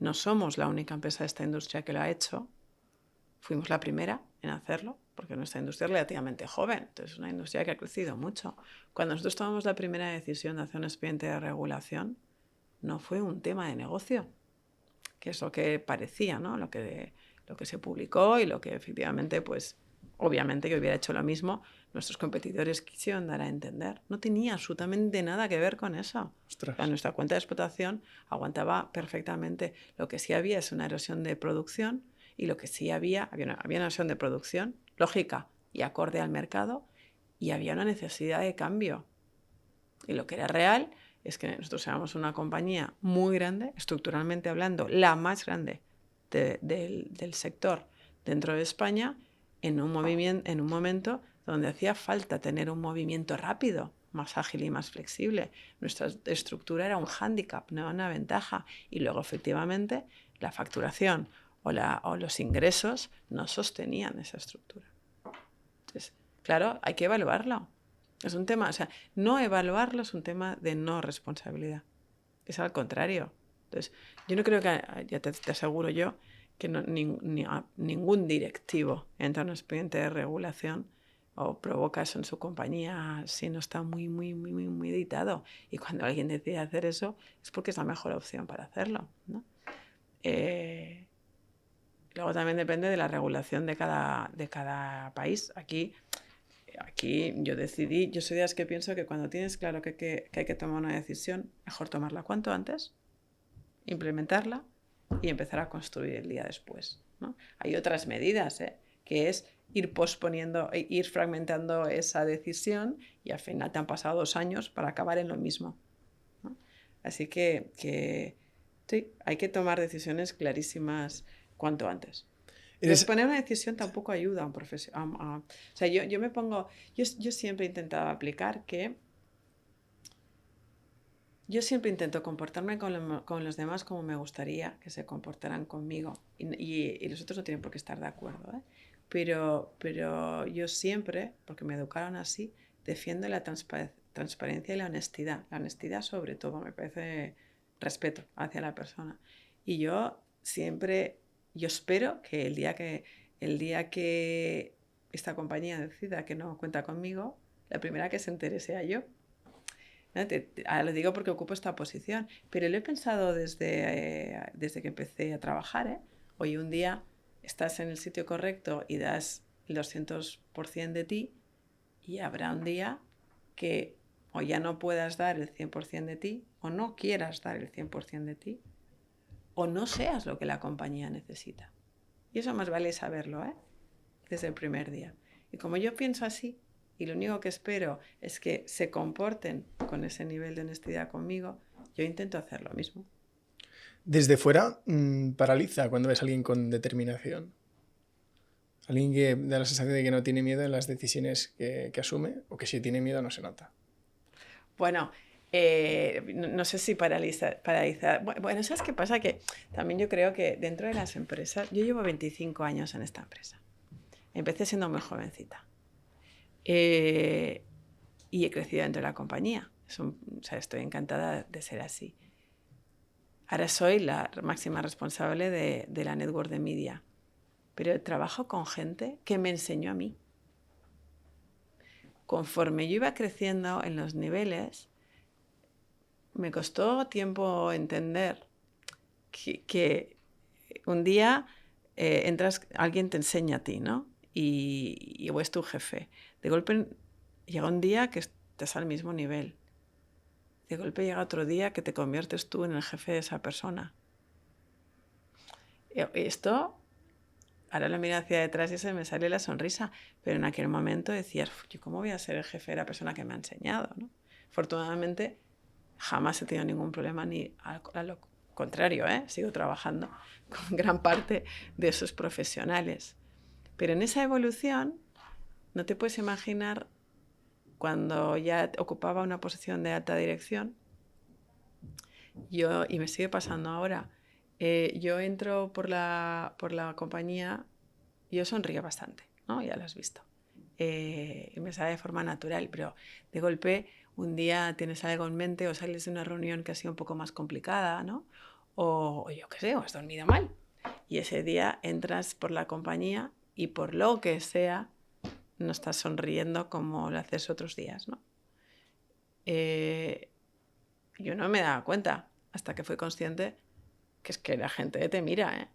No somos la única empresa de esta industria que lo ha hecho. Fuimos la primera en hacerlo, porque nuestra industria es relativamente joven, entonces es una industria que ha crecido mucho. Cuando nosotros tomamos la primera decisión de hacer un expediente de regulación, no fue un tema de negocio, que es lo que parecía, ¿no? Lo que se publicó y lo que efectivamente, pues, obviamente que hubiera hecho lo mismo, nuestros competidores quisieron dar a entender. No tenía absolutamente nada que ver con eso. Ostras. O sea, nuestra cuenta de explotación aguantaba perfectamente. Lo que sí había es una erosión de producción y lo que sí había una erosión de producción lógica y acorde al mercado y había una necesidad de cambio. Y lo que era real es que nosotros éramos una compañía muy grande, estructuralmente hablando, la más grande del sector dentro de España, en un momento donde hacía falta tener un movimiento rápido, más ágil y más flexible. Nuestra estructura era un hándicap, no una ventaja. Y luego, efectivamente, la facturación o los ingresos no sostenían esa estructura. Entonces, claro, hay que evaluarlo. Es un tema, o sea, no evaluarlo es un tema de no responsabilidad. Es al contrario. Entonces, yo no creo que, ya te aseguro yo, que ningún directivo entra en un expediente de regulación o provoca eso en su compañía si no está muy editado. Y cuando alguien decide hacer eso es porque es la mejor opción para hacerlo, ¿no? Luego también depende de la regulación de cada país. Aquí yo decidí, yo soy de las que pienso que cuando tienes claro que hay que tomar una decisión, mejor tomarla cuanto antes, implementarla y empezar a construir el día después, ¿no? Hay otras medidas, que es ir posponiendo, ir fragmentando esa decisión y al final te han pasado 2 años para acabar en lo mismo, ¿no? Así que sí, hay que tomar decisiones clarísimas cuanto antes. Poner una decisión tampoco ayuda a un profesional. O sea, yo siempre he intentado aplicar que yo siempre intento comportarme con los demás como me gustaría que se comportaran conmigo. Y los otros no tienen por qué estar de acuerdo, ¿eh? Pero yo siempre, porque me educaron así, defiendo la transparencia y la honestidad. La honestidad sobre todo, me parece respeto hacia la persona. Y yo espero que el día que esta compañía decida que no cuenta conmigo, la primera que se entere sea yo. ¿No? Ahora lo digo porque ocupo esta posición, pero lo he pensado desde que empecé a trabajar, ¿eh? Hoy un día estás en el sitio correcto y das el 200% de ti y habrá un día que o ya no puedas dar el 100% de ti, o no quieras dar el 100% de ti, o no seas lo que la compañía necesita. Y eso más vale saberlo, ¿eh? Desde el primer día. Y como yo pienso así, y lo único que espero es que se comporten con ese nivel de honestidad conmigo, yo intento hacer lo mismo. Desde fuera, paraliza cuando ves a alguien con determinación. Alguien que da la sensación de que no tiene miedo en las decisiones que asume, o que si tiene miedo no se nota. Bueno, no sé si paraliza. Bueno, ¿sabes qué pasa? Que también yo creo que dentro de las empresas, yo llevo 25 años en esta empresa. Empecé siendo muy jovencita. Y he crecido dentro de la compañía. O sea, estoy encantada de ser así. Ahora soy la máxima responsable de la network de media. Pero trabajo con gente que me enseñó a mí. Conforme yo iba creciendo en los niveles, me costó tiempo entender que un día alguien te enseña a ti, ¿no? Y o es tu jefe. De golpe llega un día que estás al mismo nivel. De golpe llega otro día que te conviertes tú en el jefe de esa persona. Esto, ahora lo miro hacia detrás y se me sale la sonrisa, pero en aquel momento decía, ¿yo cómo voy a ser el jefe de la persona que me ha enseñado, ¿no? Afortunadamente, jamás he tenido ningún problema, ni a lo contrario, sigo trabajando con gran parte de esos profesionales. Pero en esa evolución, no te puedes imaginar cuando ya ocupaba una posición de alta dirección, y me sigue pasando ahora, yo entro por la compañía, yo sonrío bastante, ¿no? Ya lo has visto. Y me sale de forma natural, pero de golpe un día tienes algo en mente o sales de una reunión que ha sido un poco más complicada, ¿no? O yo qué sé, o has dormido mal. Y ese día entras por la compañía y por lo que sea, no estás sonriendo como lo haces otros días, ¿no? Yo no me daba cuenta hasta que fui consciente que es que la gente te mira, ¿eh?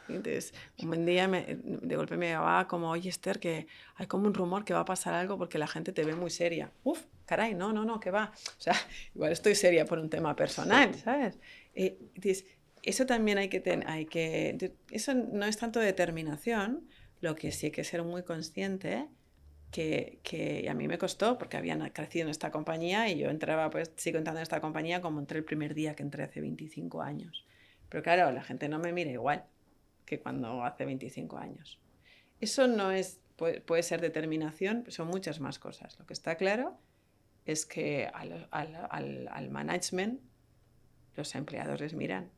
Entonces, un buen día de golpe me llamaba como, oye, Esther, que hay como un rumor que va a pasar algo porque la gente te ve muy seria. Uf, caray, no, ¿qué va? O sea, igual estoy seria por un tema personal, ¿sabes? Entonces, eso también hay que... Eso no es tanto determinación, lo que sí hay que ser muy consciente que a mí me costó porque habían crecido en esta compañía y yo entraba, pues sigo entrando en esta compañía como entré el primer día que entré hace 25 años. Pero claro, la gente no me mira igual que cuando hace 25 años. Eso no es, puede ser determinación, son muchas más cosas. Lo que está claro es que al management los empleados les miran.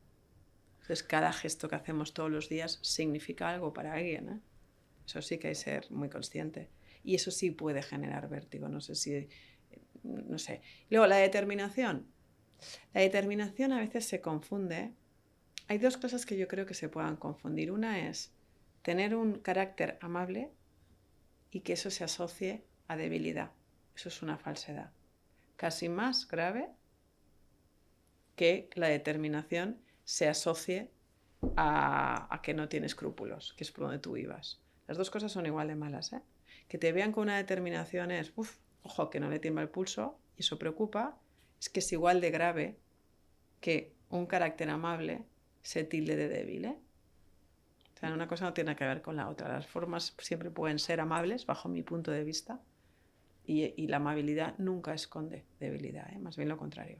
Entonces cada gesto que hacemos todos los días significa algo para alguien, ¿eh? Eso sí que hay que ser muy consciente. Y eso sí puede generar vértigo, no sé. Luego, la determinación. La determinación a veces se confunde. Hay dos cosas que yo creo que se puedan confundir. Una es tener un carácter amable y que eso se asocie a debilidad. Eso es una falsedad. Casi más grave que la determinación se asocie a que no tiene escrúpulos, que es por donde tú ibas. Las dos cosas son igual de malas, ¿eh? Que te vean con una determinación es, ojo, que no le tiembla el pulso, y eso preocupa, es que es igual de grave que un carácter amable se tilde de débil, ¿eh? O sea, una cosa no tiene que ver con la otra. Las formas siempre pueden ser amables, bajo mi punto de vista, y la amabilidad nunca esconde debilidad, ¿eh? Más bien lo contrario.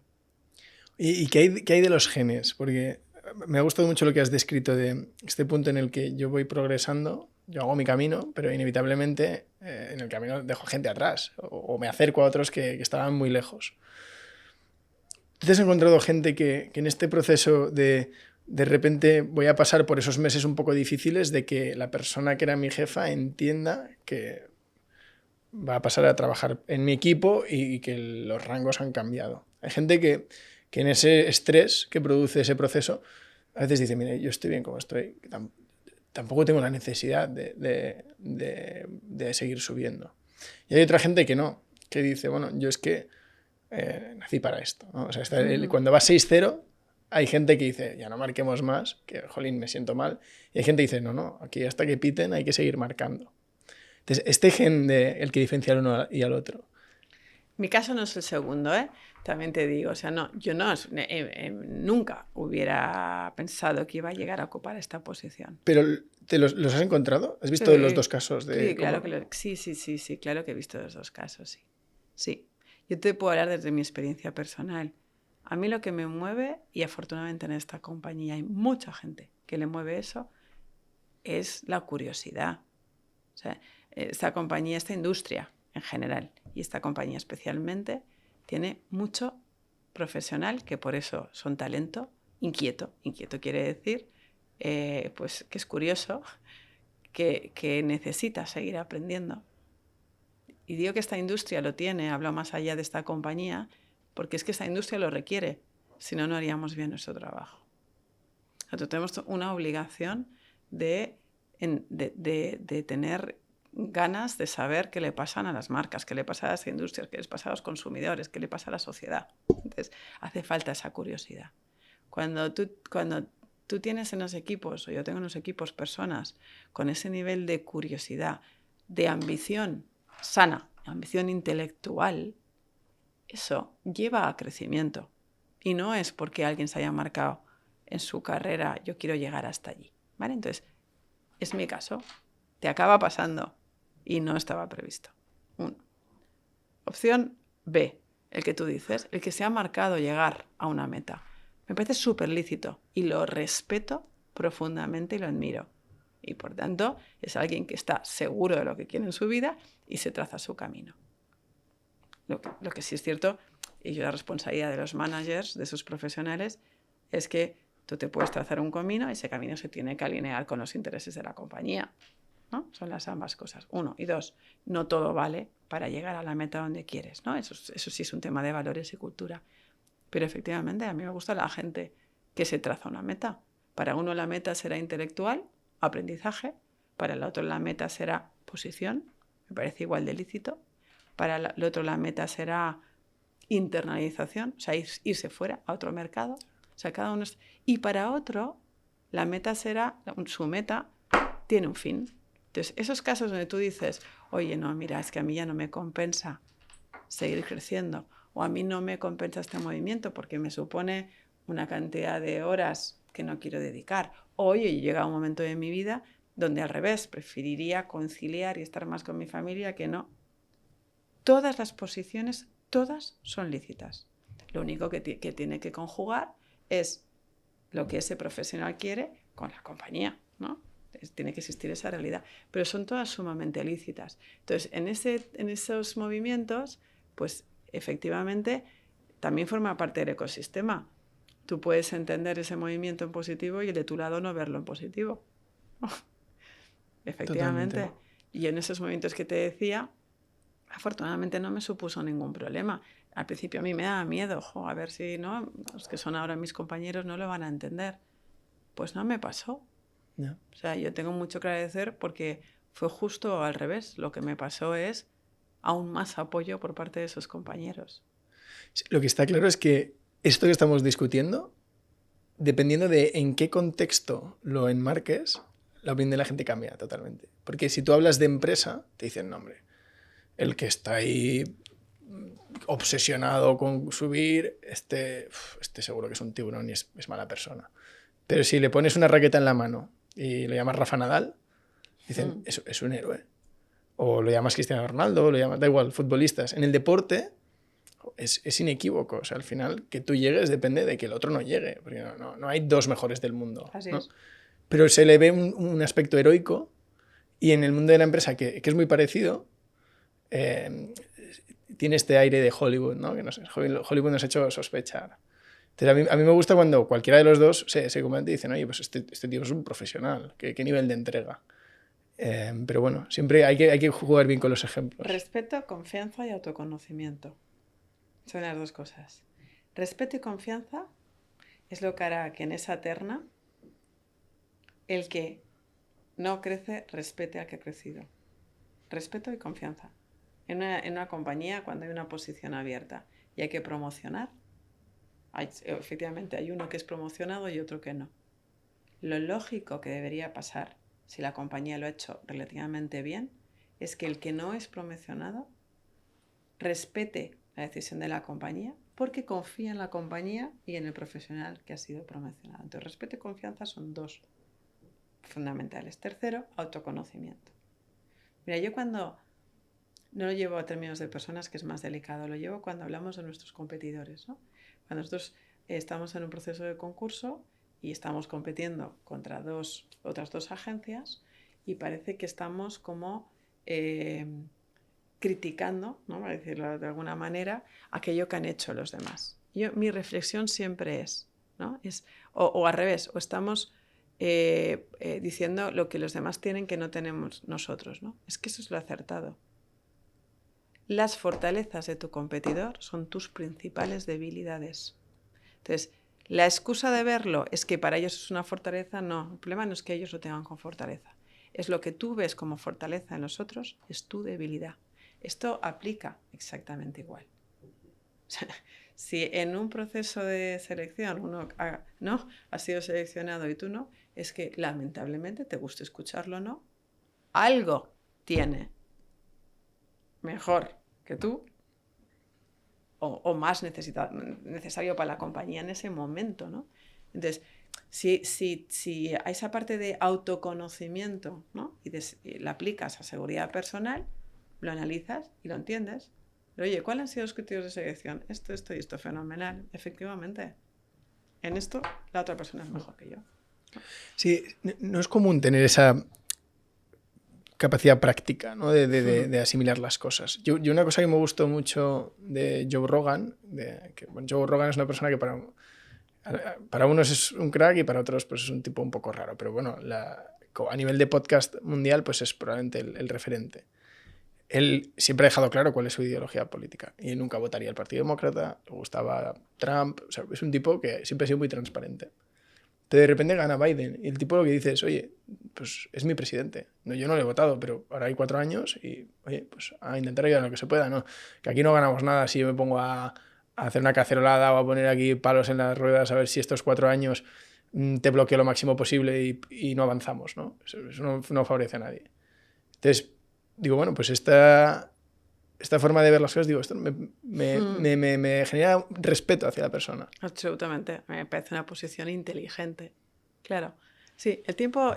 ¿Y qué hay de los genes? Porque me ha gustado mucho lo que has descrito de este punto en el que yo voy progresando, yo hago mi camino, pero inevitablemente en el camino dejo gente atrás o me acerco a otros que estaban muy lejos. ¿Tú te has encontrado gente que en este proceso de repente voy a pasar por esos meses un poco difíciles de que la persona que era mi jefa entienda que va a pasar a trabajar en mi equipo y que los rangos han cambiado? Hay gente que en ese estrés que produce ese proceso a veces dice, mire, yo estoy bien como estoy, tampoco tengo la necesidad de seguir subiendo. Y hay otra gente que no, que dice, bueno, yo es que nací para esto, ¿no? O sea, cuando va 6-0 hay gente que dice, ya no marquemos más, que jolín, me siento mal. Y hay gente que dice, no, aquí hasta que piten hay que seguir marcando. Entonces, este gen el que diferencia al uno y al otro. Mi caso no es el segundo, ¿eh? También te digo, o sea, no, yo no, nunca hubiera pensado que iba a llegar a ocupar esta posición. ¿Pero los has encontrado? ¿Has visto los dos Sí, casos sí, de claro cómo? sí, claro que he visto los dos casos, sí. Sí. Yo te puedo hablar desde mi experiencia personal. A mí lo que me mueve, y afortunadamente en esta compañía hay mucha gente que le mueve eso, es la curiosidad. O sea, esta compañía, esta industria en general, y esta compañía especialmente, tiene mucho profesional que por eso son talento inquieto. Inquieto quiere decir pues que es curioso, que necesita seguir aprendiendo. Y digo que esta industria lo tiene, hablo más allá de esta compañía, porque es que esta industria lo requiere, si no, no haríamos bien nuestro trabajo. Nosotros tenemos una obligación de tener ganas de saber qué le pasan a las marcas, qué le pasa a las industrias, qué les pasa a los consumidores, qué le pasa a la sociedad. Entonces, hace falta esa curiosidad. Cuando tú tienes en los equipos, o yo tengo en los equipos personas con ese nivel de curiosidad, de ambición sana, ambición intelectual, eso lleva a crecimiento. Y no es porque alguien se haya marcado en su carrera, yo quiero llegar hasta allí. ¿Vale? Entonces, es mi caso. Te acaba pasando y no estaba previsto. Uno. Opción B, el que tú dices, el que se ha marcado llegar a una meta. Me parece súper lícito y lo respeto profundamente y lo admiro. Y por tanto, es alguien que está seguro de lo que quiere en su vida y se traza su camino. Lo que sí es cierto, y yo la responsabilidad de los managers, de sus profesionales, es que tú te puedes trazar un camino y ese camino se tiene que alinear con los intereses de la compañía, ¿no? Son las ambas cosas. Uno. Y dos, no todo vale para llegar a la meta donde quieres, ¿no? Eso sí es un tema de valores y cultura. Pero efectivamente a mí me gusta la gente que se traza una meta. Para uno la meta será intelectual, aprendizaje. Para el otro la meta será posición, me parece igual de lícito. Para el otro la meta será internalización, o sea, irse fuera a otro mercado. O sea, cada uno Y para otro, la meta será, su meta tiene un fin. Entonces, esos casos donde tú dices, oye, no, mira, es que a mí ya no me compensa seguir creciendo, o a mí no me compensa este movimiento porque me supone una cantidad de horas que no quiero dedicar. Oye, llega un momento de mi vida donde al revés, preferiría conciliar y estar más con mi familia que no. Todas las posiciones, todas son lícitas. Lo único que tiene que conjugar es lo que ese profesional quiere con la compañía, ¿no? Tiene que existir esa realidad, pero son todas sumamente lícitas. Entonces, en esos movimientos, pues efectivamente también forma parte del ecosistema. Tú puedes entender ese movimiento en positivo y el de tu lado no verlo en positivo. Efectivamente. Totalmente. Y en esos momentos que te decía, afortunadamente no me supuso ningún problema. Al principio a mí me daba miedo, a ver si no, los que son ahora mis compañeros no lo van a entender. Pues no me pasó. Yeah. O sea, yo tengo mucho que agradecer porque fue justo al revés. Lo que me pasó es aún más apoyo por parte de esos compañeros. Lo que está claro es que esto que estamos discutiendo, dependiendo de en qué contexto lo enmarques, la opinión de la gente cambia totalmente. Porque si tú hablas de empresa, te dicen, no, hombre, el que está ahí obsesionado con subir, este seguro que es un tiburón y es mala persona. Pero si le pones una raqueta en la mano y lo llamas Rafa Nadal, dicen, es un héroe. O lo llamas Cristiano Ronaldo, lo llamas, da igual, futbolistas. En el deporte es inequívoco. O sea, al final, que tú llegues depende de que el otro no llegue. Porque no hay dos mejores del mundo. Así ¿no? es. Pero se le ve un aspecto heroico y en el mundo de la empresa, que es muy parecido, tiene este aire de Hollywood, ¿no? Que no sé, Hollywood nos ha hecho sospechar. Entonces, a mí me gusta cuando cualquiera de los dos se comenta y dicen, oye, pues este tío es un profesional, ¿qué nivel de entrega? Pero bueno, siempre hay que jugar bien con los ejemplos. Respeto, confianza y autoconocimiento. Son las dos cosas. Respeto y confianza es lo que hará que en esa terna el que no crece respete al que ha crecido. Respeto y confianza. En una compañía, cuando hay una posición abierta y hay que promocionar, efectivamente hay uno que es promocionado y otro que no. Lo lógico que debería pasar, si la compañía lo ha hecho relativamente bien, es que el que no es promocionado respete la decisión de la compañía porque confía en la compañía y en el profesional que ha sido promocionado. Entonces, respeto y confianza son dos fundamentales. Tercero, autoconocimiento. Mira, yo cuando no lo llevo a términos de personas, que es más delicado, lo llevo cuando hablamos de nuestros competidores, ¿no? Cuando nosotros estamos en un proceso de concurso y estamos compitiendo contra otras dos agencias y parece que estamos como criticando, ¿no? Para decirlo de alguna manera, aquello que han hecho los demás. Mi reflexión siempre es, ¿no? O al revés, o estamos diciendo lo que los demás tienen que no tenemos nosotros, ¿no? Es que eso es lo acertado. Las fortalezas de tu competidor son tus principales debilidades. Entonces, la excusa de verlo es que para ellos es una fortaleza, no. El problema no es que ellos lo tengan con fortaleza. Es lo que tú ves como fortaleza en los otros, es tu debilidad. Esto aplica exactamente igual. Si en un proceso de selección uno no ha sido seleccionado y tú no, es que lamentablemente, te guste escucharlo o no, algo tiene mejor que tú o más necesario para la compañía en ese momento, ¿no? Entonces, si a esa parte de autoconocimiento, ¿no? y la aplicas a seguridad personal, lo analizas y lo entiendes. Pero oye, ¿cuáles han sido los criterios de selección? Esto y esto, fenomenal. Efectivamente, en esto la otra persona es mejor que yo. Sí, no es común tener esa capacidad práctica, ¿no? de asimilar las cosas. Yo una cosa que me gustó mucho de Joe Rogan, Joe Rogan es una persona que para unos es un crack y para otros pues es un tipo un poco raro, pero bueno, a nivel de podcast mundial pues es probablemente el referente. Él siempre ha dejado claro cuál es su ideología política y nunca votaría al Partido Demócrata, le gustaba Trump, o sea, es un tipo que siempre ha sido muy transparente. Pero de repente gana Biden y el tipo lo que dice es, oye, pues es mi presidente. No, yo no le he votado, pero ahora hay 4 años y, oye, pues a intentar ayudar en lo que se pueda, ¿no? Que aquí no ganamos nada si yo me pongo a hacer una cacerolada o a poner aquí palos en las ruedas a ver si estos 4 años te bloqueo lo máximo posible y no avanzamos, ¿no? Eso no favorece a nadie. Entonces, digo, bueno, pues esta forma de ver las cosas, digo, esto me genera respeto hacia la persona. Absolutamente, me parece una posición inteligente. Claro, sí, el tiempo,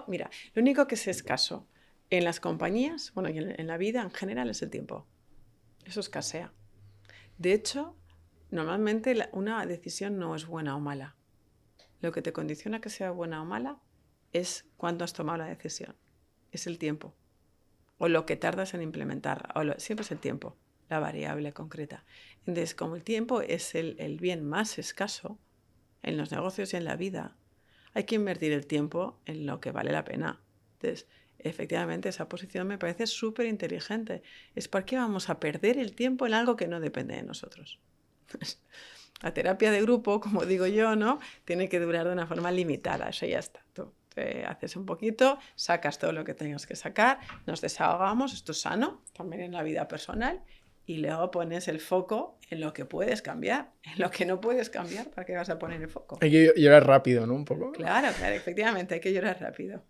mira, lo único que es escaso en las compañías, bueno, y en la vida en general es el tiempo. Eso escasea. De hecho, normalmente una decisión no es buena o mala. Lo que te condiciona que sea buena o mala es cuándo has tomado la decisión. Es el tiempo. O lo que tardas en implementar. Siempre es el tiempo, la variable concreta. Entonces, como el tiempo es el bien más escaso en los negocios y en la vida, hay que invertir el tiempo en lo que vale la pena. Entonces, efectivamente, esa posición me parece súper inteligente. Es por qué vamos a perder el tiempo en algo que no depende de nosotros. La terapia de grupo, como digo yo, ¿no? Tiene que durar de una forma limitada. Eso ya está. Tú te haces un poquito, sacas todo lo que tengas que sacar, nos desahogamos, esto es sano, también en la vida personal, y luego pones el foco en lo que puedes cambiar, en lo que no puedes cambiar, ¿para qué vas a poner el foco? Hay que llorar rápido, ¿no? Un poco. Claro, efectivamente, hay que llorar rápido.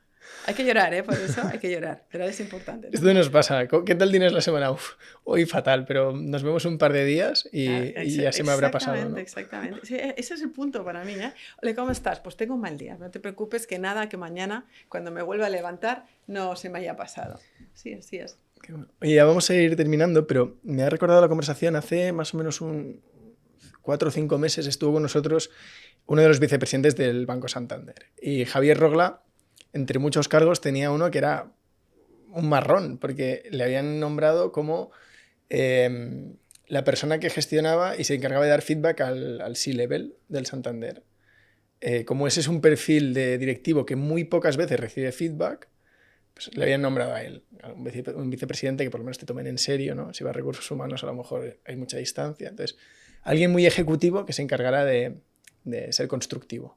Hay que llorar, por eso hay que llorar, pero es importante, ¿no? Esto nos pasa. ¿Qué tal tienes la semana? Uf, hoy fatal, pero nos vemos un par de días y ya se me habrá pasado, ¿no? Exactamente. Sí, ese es el punto para mí, ¿eh? Ole, ¿cómo estás? Pues tengo un mal día. No te preocupes que nada, que mañana, cuando me vuelva a levantar, no se me haya pasado. Sí, así es. Qué bueno. Oye, ya vamos a ir terminando, pero me ha recordado la conversación hace más o menos 4 o 5 meses estuvo con nosotros uno de los vicepresidentes del Banco Santander. Y Javier Rogla, entre muchos cargos, tenía uno que era un marrón, porque le habían nombrado como la persona que gestionaba y se encargaba de dar feedback al C-Level del Santander. Como ese es un perfil de directivo que muy pocas veces recibe feedback, pues le habían nombrado a él, un vicepresidente que por lo menos te tomen en serio, ¿no? Si va a recursos humanos a lo mejor hay mucha distancia. Entonces, alguien muy ejecutivo que se encargará de ser constructivo.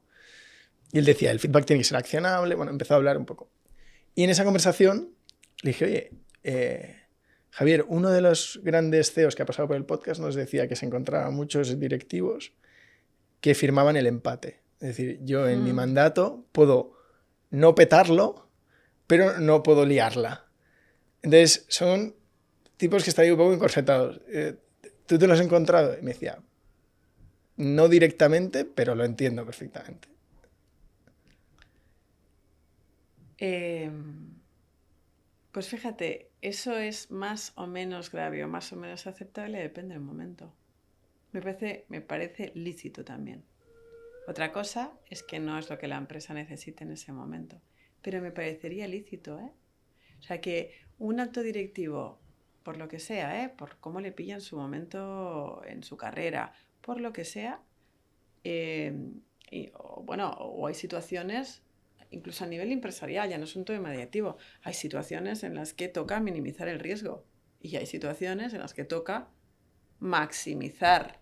Y él decía, el feedback tiene que ser accionable. Bueno, empezó a hablar un poco. Y en esa conversación le dije, oye, Javier, uno de los grandes CEOs que ha pasado por el podcast nos decía que se encontraban muchos directivos que firmaban el empate. Es decir, yo en mi mandato puedo no petarlo, pero no puedo liarla. Entonces, son tipos que están ahí un poco encorsetados. ¿Tú te lo has encontrado? Y me decía, no directamente, pero lo entiendo perfectamente. Pues fíjate, eso es más o menos grave o más o menos aceptable, depende del momento. Me parece lícito también. Otra cosa es que no es lo que la empresa necesita en ese momento, pero me parecería lícito, ¿eh? O sea, que un alto directivo, por lo que sea, ¿eh? Por cómo le pilla en su momento en su carrera, por lo que sea, eh, o hay situaciones, incluso a nivel empresarial, ya no es un tema mediativo, hay situaciones en las que toca minimizar el riesgo y hay situaciones en las que toca maximizar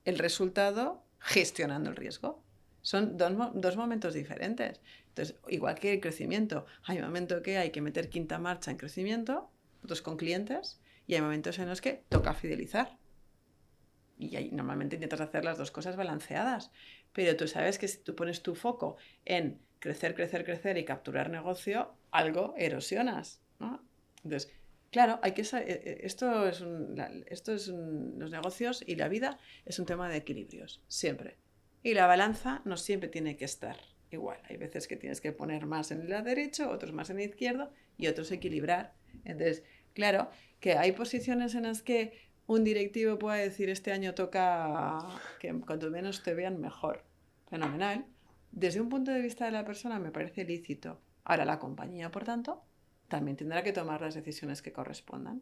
el resultado gestionando el riesgo. Son dos momentos diferentes. Entonces, igual que el crecimiento, hay momentos que hay que meter quinta marcha en crecimiento, otros con clientes, y hay momentos en los que toca fidelizar. Y ahí normalmente intentas hacer las dos cosas balanceadas. Pero tú sabes que si tú pones tu foco en crecer, crecer, crecer y capturar negocio, algo erosionas, ¿no? Entonces, claro, hay que los negocios y la vida es un tema de equilibrios, siempre. Y la balanza no siempre tiene que estar igual. Hay veces que tienes que poner más en el lado derecho, otros más en el izquierdo y otros equilibrar. Entonces, claro, que hay posiciones en las que un directivo puede decir este año toca que cuanto menos te vean mejor. Fenomenal. Desde un punto de vista de la persona me parece lícito. Ahora la compañía, por tanto, también tendrá que tomar las decisiones que correspondan.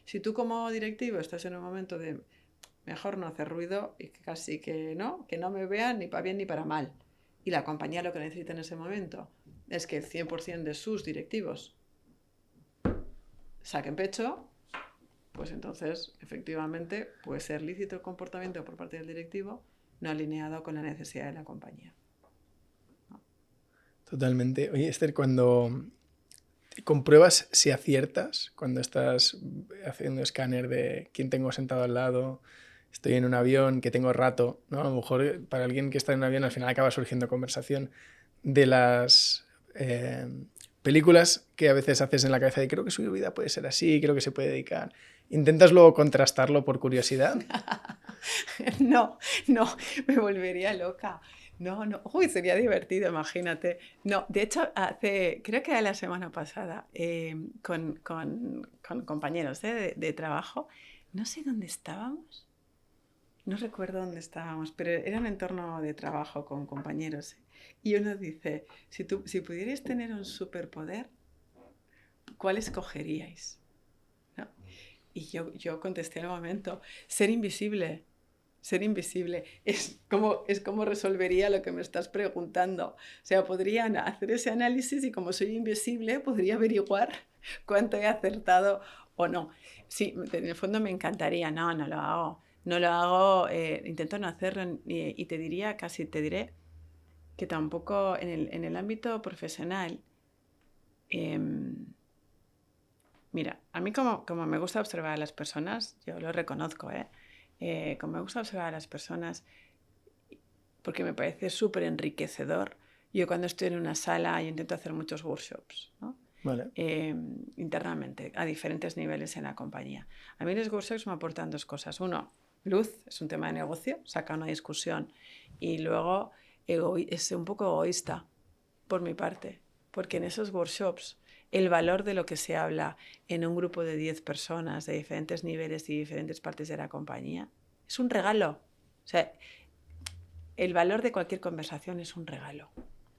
Si tú como directivo estás en un momento de mejor no hacer ruido y casi que no me vean ni para bien ni para mal, y la compañía lo que necesita en ese momento es que el 100% de sus directivos saquen pecho, pues entonces efectivamente puede ser lícito el comportamiento por parte del directivo no alineado con la necesidad de la compañía. ¿No? Totalmente. Oye, Esther, cuando compruebas si aciertas, cuando estás haciendo escáner de quién tengo sentado al lado, estoy en un avión, que tengo rato, ¿no? A lo mejor para alguien que está en un avión al final acaba surgiendo conversación de las películas que a veces haces en la cabeza de creo que su vida puede ser así, creo que se puede dedicar. ¿Intentas luego contrastarlo por curiosidad? No, me volvería loca. No, uy, sería divertido, imagínate. No, de hecho, creo que era la semana pasada, con compañeros de trabajo, no sé dónde estábamos, no recuerdo dónde estábamos, pero era un entorno de trabajo con compañeros. Y uno dice, si pudierais tener un superpoder, ¿cuál escogeríais? ¿No? Y yo contesté al momento, ser invisible. Ser invisible es como resolvería lo que me estás preguntando. O sea, podría hacer ese análisis y como soy invisible, podría averiguar cuánto he acertado o no. Sí, en el fondo me encantaría. No lo hago. No lo hago, intento no hacerlo y te diré que tampoco en el ámbito profesional, eh, mira, a mí como me gusta observar a las personas, yo lo reconozco, como me gusta observar a las personas, porque me parece súper enriquecedor. Yo cuando estoy en una sala, yo intento hacer muchos workshops, ¿no? Vale. Internamente, a diferentes niveles en la compañía. A mí los workshops me aportan dos cosas. Uno, luz, es un tema de negocio, saca una discusión. Y luego, es un poco egoísta por mi parte, porque en esos workshops el valor de lo que se habla en un grupo de 10 personas de diferentes niveles y diferentes partes de la compañía es un regalo. O sea, el valor de cualquier conversación es un regalo,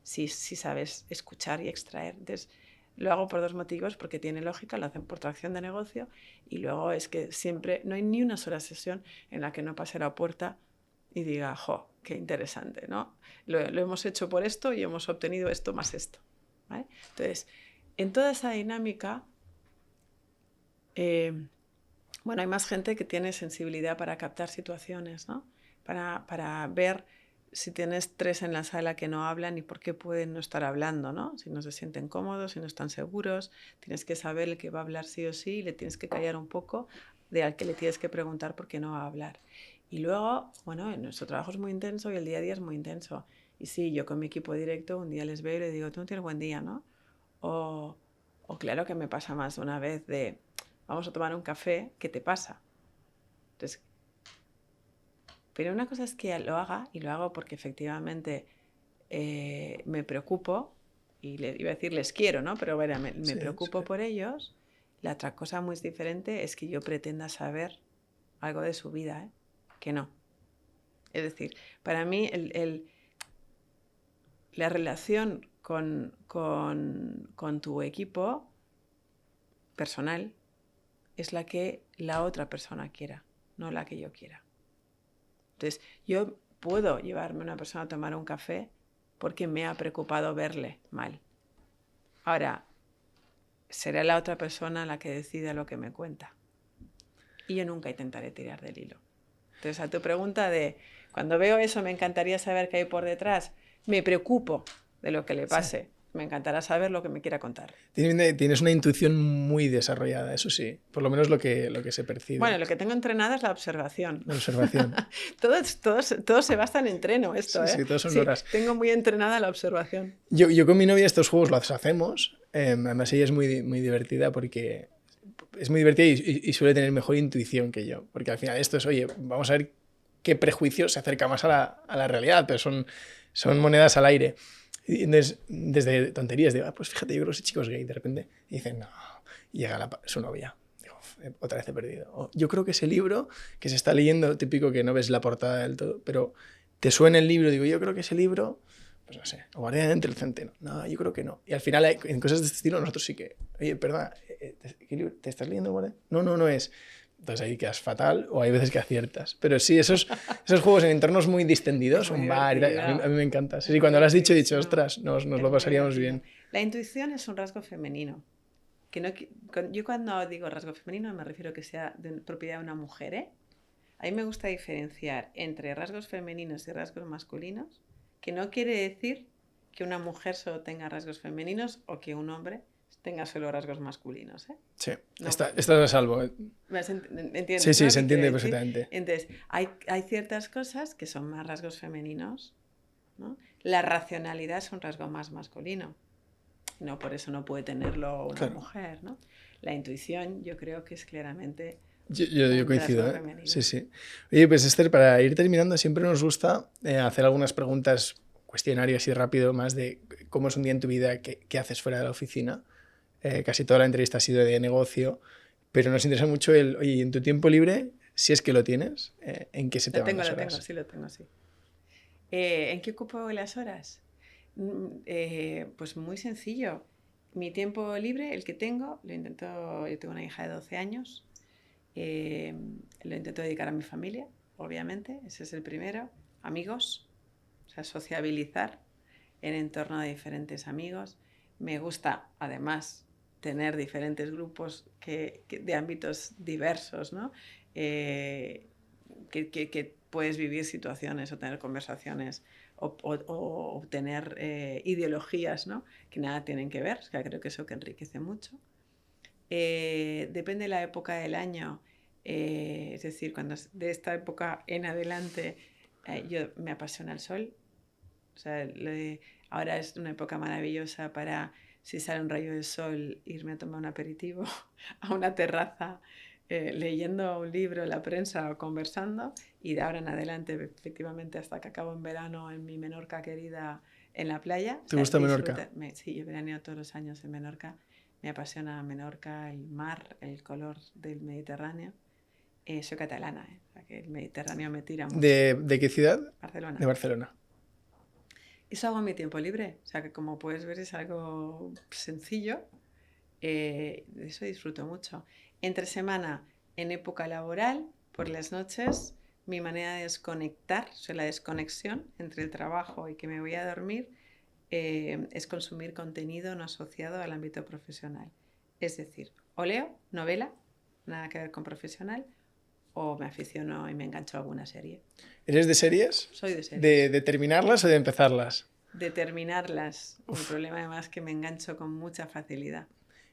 si sabes escuchar y extraer. Entonces, lo hago por dos motivos, porque tiene lógica, lo hacen por tracción de negocio, y luego es que siempre, no hay ni una sola sesión en la que no pase la puerta y diga, jo, qué interesante, ¿no? Lo hemos hecho por esto y hemos obtenido esto más esto, ¿vale? Entonces, en toda esa dinámica, bueno, hay más gente que tiene sensibilidad para captar situaciones, ¿no? Para ver si tienes tres en la sala que no hablan y por qué pueden no estar hablando, ¿no? Si no se sienten cómodos, si no están seguros, tienes que saber el que va a hablar sí o sí y le tienes que callar un poco de al que le tienes que preguntar por qué no va a hablar. Y luego, bueno, nuestro trabajo es muy intenso y el día a día es muy intenso. Y sí, yo con mi equipo directo un día les veo y les digo, tú no tienes buen día, ¿no? O, o claro que me pasa más de una vez de, vamos a tomar un café, ¿qué te pasa? Entonces, pero una cosa es que lo haga, y lo hago porque efectivamente me preocupo, y iba a decir les quiero, ¿no? Pero bueno, me preocupo por ellos. La otra cosa muy diferente es que yo pretenda saber algo de su vida, ¿eh? Que no. Es decir, para mí la relación con tu equipo personal es la que la otra persona quiera, no la que yo quiera. Entonces, yo puedo llevarme a una persona a tomar un café porque me ha preocupado verle mal. Ahora, será la otra persona la que decida lo que me cuenta. Y yo nunca intentaré tirar del hilo. Entonces, a tu pregunta de, cuando veo eso, me encantaría saber qué hay por detrás, me preocupo de lo que le pase. Sí. Me encantará saber lo que me quiera contar. Tienes una intuición muy desarrollada, eso sí, por lo menos lo que se percibe. Bueno, lo que tengo entrenada es la observación. La observación. Todo se basa en entreno esto, sí, ¿eh? Sí, todos son horas. Tengo muy entrenada la observación. Yo con mi novia estos juegos los hacemos, además ella es muy, muy divertida porque es muy divertida y suele tener mejor intuición que yo, porque al final esto es, oye, vamos a ver qué prejuicio se acerca más a la realidad, pero son monedas al aire. Y entonces, desde tonterías, digo, pues fíjate, yo creo que ese chico es gay, de repente, y dicen, no, y llega su novia. Digo, otra vez he perdido. O, yo creo que ese libro que se está leyendo, típico que no ves la portada del todo, pero te suena el libro, digo, yo creo que ese libro, pues no sé, o Guardián entre el Centeno. No, yo creo que no. Y al final, en cosas de este estilo, nosotros sí que, oye, perdona, ¿qué libro? ¿Te estás leyendo, Guardián? No es. Entonces ahí quedas fatal o hay veces que aciertas. Pero sí, esos juegos en entornos muy distendidos, un bar y tal, a mí me encanta. Sí, cuando lo has dicho he dicho, ostras, nos lo pasaríamos bien. La intuición es un rasgo femenino. Yo cuando digo rasgo femenino me refiero a que sea de propiedad de una mujer, ¿eh? A mí me gusta diferenciar entre rasgos femeninos y rasgos masculinos, que no quiere decir que una mujer solo tenga rasgos femeninos o que un hombre tenga solo rasgos masculinos, ¿eh? Sí, no, estás a salvo. ¿Entiendes? Sí, ¿no? se entiende perfectamente. Entonces, hay ciertas cosas que son más rasgos femeninos, ¿no? La racionalidad es un rasgo más masculino. No, por eso no puede tenerlo una mujer, ¿no? La intuición yo creo que es claramente... Yo coincido, ¿eh? Sí, sí. Oye, pues Esther, para ir terminando, siempre nos gusta hacer algunas preguntas, cuestionarios así rápido, más de cómo es un día en tu vida, qué haces fuera de la oficina. Casi toda la entrevista ha sido de negocio, pero nos interesa mucho oye, en tu tiempo libre, si es que lo tienes, ¿en qué se te van las horas? Lo tengo, sí. ¿En qué ocupo las horas? Pues muy sencillo. Mi tiempo libre, el que tengo, yo tengo una hija de 12 años, lo intento dedicar a mi familia, obviamente, ese es el primero, amigos, o sea, sociabilizar en entorno de diferentes amigos. Me gusta, además, tener diferentes grupos de ámbitos diversos, ¿no? Que puedes vivir situaciones o tener conversaciones o tener ideologías, ¿no? Que nada tienen que ver, o sea, creo que eso que enriquece mucho. Depende de la época del año, es decir, cuando de esta época en adelante yo me apasiona el sol, o sea, ahora es una época maravillosa para, si sale un rayo de sol, irme a tomar un aperitivo a una terraza, leyendo un libro, la prensa o conversando, y de ahora en adelante, efectivamente, hasta que acabo en verano en mi Menorca querida en la playa. ¿Te gusta Menorca? Sí, yo veraneo todos los años en Menorca. Me apasiona Menorca, el mar, el color del Mediterráneo. Soy catalana, o sea que el Mediterráneo me tira mucho. ¿De qué ciudad? Barcelona. De Barcelona. Eso hago en mi tiempo libre, o sea que como puedes ver es algo sencillo, de eso disfruto mucho. Entre semana, en época laboral, por las noches, mi manera de desconectar, o sea, la desconexión entre el trabajo y que me voy a dormir, es consumir contenido no asociado al ámbito profesional. Es decir, o leo novela, nada que ver con profesional, o me aficiono y me engancho a alguna serie. ¿Eres de series? Soy de series. ¿De terminarlas o de empezarlas? De terminarlas. El problema además es que me engancho con mucha facilidad.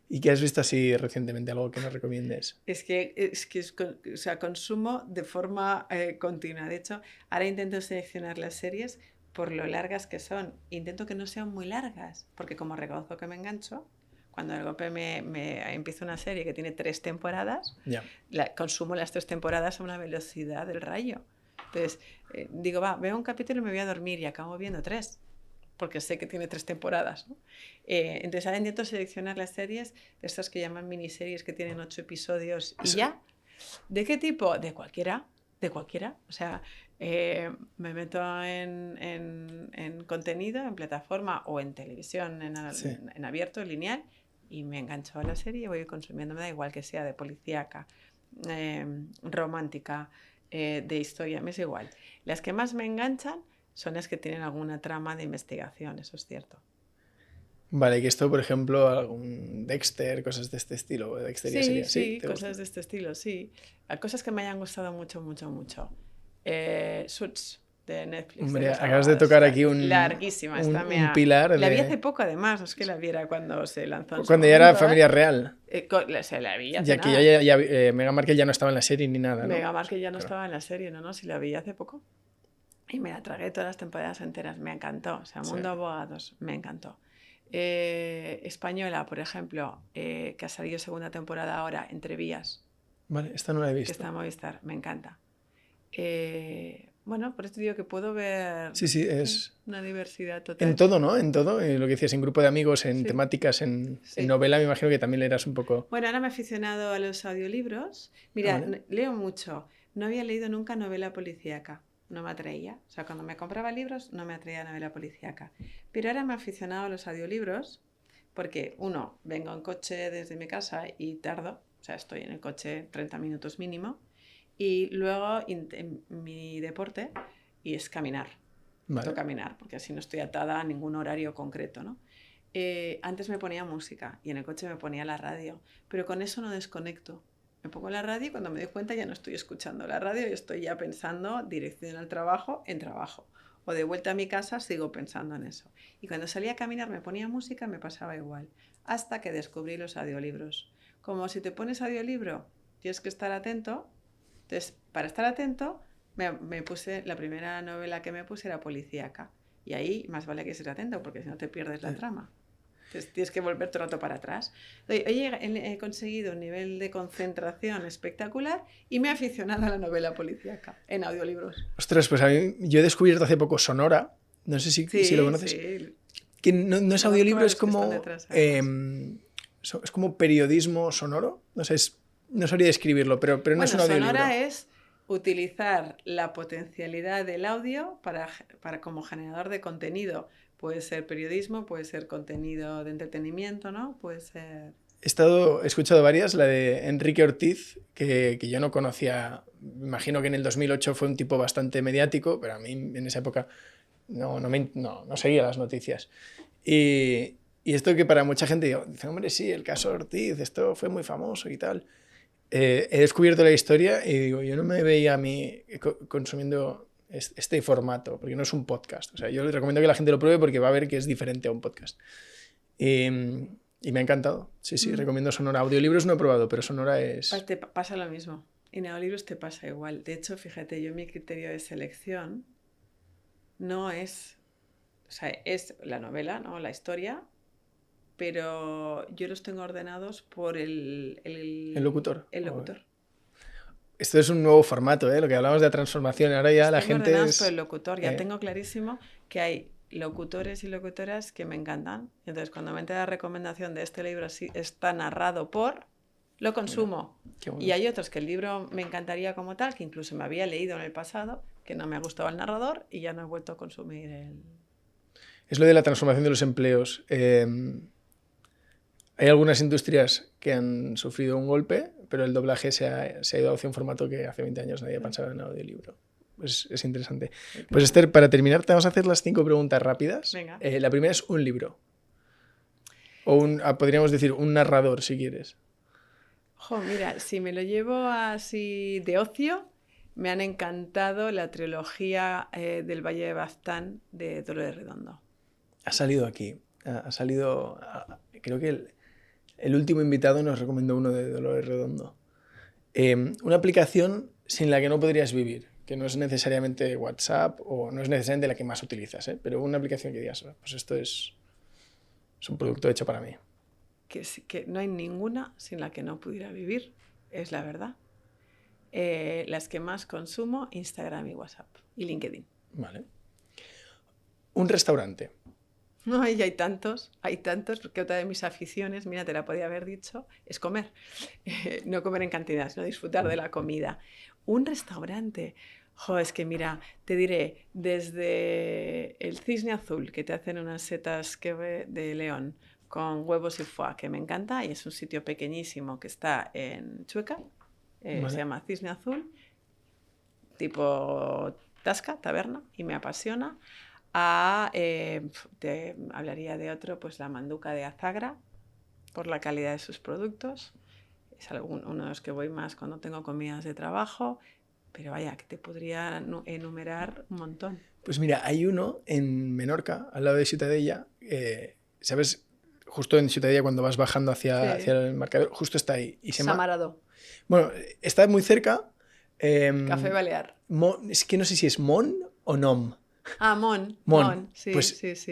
¿Y qué has visto así recientemente? ¿Algo que nos recomiendes? O sea, consumo de forma continua. De hecho, ahora intento seleccionar las series por lo largas que son. Intento que no sean muy largas, porque como reconozco que me engancho, Cuando de golpe me empiezo una serie que tiene 3 temporadas, Ya. consumo las 3 temporadas a una velocidad del rayo. Entonces, digo, veo un capítulo y me voy a dormir y acabo viendo 3, porque sé que tiene 3 temporadas, ¿no? Entonces ahora intento seleccionar las series de estas que llaman miniseries, que tienen 8 episodios y ya. ¿De qué tipo? De cualquiera. O sea, me meto en contenido, en plataforma o en televisión, en abierto, en lineal, y me engancho a la serie y voy consumiendo, me da igual que sea de policíaca, romántica, de historia, me es igual. Las que más me enganchan son las que tienen alguna trama de investigación, eso es cierto. Vale, que esto, por ejemplo, algún Dexter, cosas de este estilo. Dexter ya sería, Sí, ¿te cosas gusta? de este estilo, sí. Cosas que me hayan gustado mucho. Suits, de Netflix. Hombre, acabas de tocar aquí larguísima. un pilar La vi de... hace poco, además, no es que la viera cuando se lanzó en su Cuando ya era momento, familia real. Se la vi hace Ya que nada. Meghan Markle ya no estaba en la serie ni nada, ¿no? Meghan Markle ya no Claro. estaba en la serie, no, si la vi hace poco. Y me la tragué todas las temporadas enteras, me encantó. O sea, Mundo Abogados, me encantó. Española, por ejemplo, que ha salido segunda temporada ahora, Entre Vías. Vale, esta no la he Que visto. está en Movistar, me encanta. Bueno, por esto digo que puedo ver Sí, es... una diversidad total. En todo, ¿no? En todo. Lo que decías, en grupo de amigos, en temáticas, en novela, me imagino que también leerás un poco... Bueno, ahora me he aficionado a los audiolibros. Mira, ¿vale? Leo mucho. No había leído nunca novela policíaca. No me atraía. O sea, cuando me compraba libros, no me atraía novela policíaca. Pero ahora me he aficionado a los audiolibros porque, uno, vengo en coche desde mi casa y tardo. O sea, estoy en el coche 30 minutos mínimo. Y luego mi deporte y es caminar. Vale. Caminar, porque así no estoy atada a ningún horario concreto, ¿no? Antes me ponía música y en el coche me ponía la radio, pero con eso no desconecto. Me pongo la radio y cuando me doy cuenta ya no estoy escuchando la radio y estoy ya pensando dirección al trabajo, en trabajo. O de vuelta a mi casa sigo pensando en eso. Y cuando salía a caminar me ponía música, me pasaba igual. Hasta que descubrí los audiolibros. Como si te pones audiolibro, tienes que estar atento. Entonces, para estar atento, me puse, la primera novela que me puse era policíaca. Y ahí más vale que ser atento, porque si no te pierdes la trama. Entonces, tienes que volver todo el rato para atrás. Oye, he conseguido un nivel de concentración espectacular y me he aficionado a la novela policíaca en audiolibros. Ostras, pues a mí, yo he descubierto hace poco Sonora. No sé si lo conoces. Sí. Que no es audiolibro, es como... es como periodismo sonoro. No sé, no sabría describirlo, pero no es un audiolibro. Sonora es utilizar la potencialidad del audio para como generador de contenido. Puede ser periodismo, puede ser contenido de entretenimiento, ¿no? Puede ser... He escuchado varias, la de Enrique Ortiz, que yo no conocía. Me imagino que en el 2008 fue un tipo bastante mediático, pero a mí en esa época no seguía las noticias. Y esto que para mucha gente dice, hombre, sí, el caso Ortiz, esto fue muy famoso y tal. He descubierto la historia y digo, yo no me veía a mí consumiendo este formato, porque no es un podcast. O sea, yo les recomiendo que la gente lo pruebe porque va a ver que es diferente a un podcast. Y me ha encantado. Sí, recomiendo Sonora. Audiolibros no he probado, pero Sonora es... Te pasa lo mismo. En audiolibros te pasa igual. De hecho, fíjate, yo mi criterio de selección no es... O sea, es la novela, ¿no? La historia, pero yo los tengo ordenados por el locutor. El locutor. Esto es un nuevo formato, ¿eh? Lo que hablamos de transformación. Ahora ya la gente ordenados por el locutor. Ya tengo clarísimo que hay locutores y locutoras que me encantan. Entonces, cuando me entra la recomendación de este libro está narrado por... Lo consumo. Bueno. Y hay otros que el libro me encantaría como tal, que incluso me había leído en el pasado, que no me ha gustado el narrador y ya no he vuelto a consumir el... Es lo de la transformación de los empleos. Hay algunas industrias que han sufrido un golpe, pero el doblaje se ha ido hacia un formato que hace 20 años nadie pensaba en audiolibro. Es interesante. Pues Esther, para terminar, te vamos a hacer las 5 preguntas rápidas. Venga. La primera es un libro. O podríamos decir un narrador, si quieres. Mira, si me lo llevo así de ocio, me han encantado la trilogía del Valle de Baztán de Dolores Redondo. Ha salido aquí. Creo que el último invitado nos recomendó uno de Dolores Redondo. Una aplicación sin la que no podrías vivir, que no es necesariamente WhatsApp o no es necesariamente la que más utilizas, pero una aplicación que digas, pues esto es un producto hecho para mí. que no hay ninguna sin la que no pudiera vivir, es la verdad. Las que más consumo, Instagram y WhatsApp y LinkedIn. Vale. Un restaurante. No, hay tantos, porque otra de mis aficiones, mira, te la podía haber dicho, es comer. No comer en cantidad, sino disfrutar de la comida. Un restaurante, es que mira, te diré, desde el Cisne Azul, que te hacen unas setas de León con huevos y foie, que me encanta, y es un sitio pequeñísimo que está en Chueca, Vale. se llama Cisne Azul, tipo tasca, taberna, y me apasiona. Te hablaría de otro, pues la Manduca de Azagra, por la calidad de sus productos. Es uno de los que voy más cuando tengo comidas de trabajo, pero vaya, que te podría enumerar un montón. Pues mira, hay uno en Menorca, al lado de Ciutadella, ¿sabes? Justo en Ciutadella, cuando vas bajando hacia el Marcador, justo está ahí. Y se Samaradó. Bueno, está muy cerca. Café Balear. Es que no sé si es Mon o Nom. Ah, Mon. Sí, pues, sí.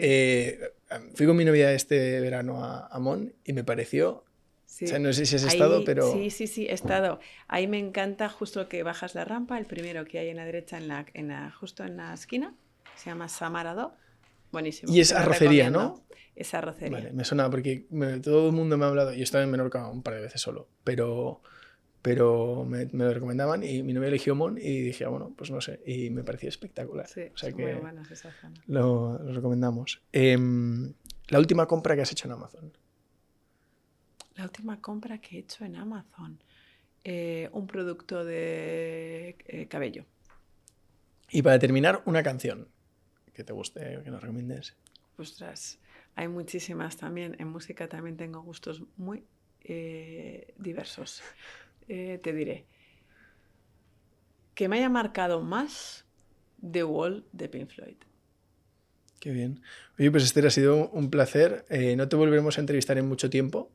Fui con mi novia este verano a Mon y me pareció... Sí. O sea, no sé si has estado, pero... Sí, he estado. Ahí me encanta justo que bajas la rampa, el primero que hay en la derecha, justo en la esquina, se llama Samaradó. Buenísimo. Y es arrocería, ¿no? Es arrocería. Vale, me suena porque todo el mundo me ha hablado. Yo estaba en Menorca un par de veces solo, pero me lo recomendaban y mi novia eligió Mon y dije, bueno, pues no sé. Y me pareció espectacular. Sí, o sea son que muy buenas esa zona. Lo recomendamos. La última compra que has hecho en Amazon. La última compra que he hecho en Amazon. Un producto de cabello. Y para terminar, una canción que te guste, que nos recomiendes. Ostras, hay muchísimas también. En música también tengo gustos muy diversos. Te diré. Que me haya marcado más The Wall de Pink Floyd. Qué bien. Oye, pues Esther, ha sido un placer. No te volveremos a entrevistar en mucho tiempo.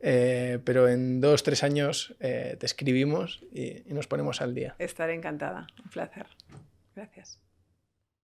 Pero en 2 o 3 años te escribimos y nos ponemos al día. Estaré encantada. Un placer. Gracias.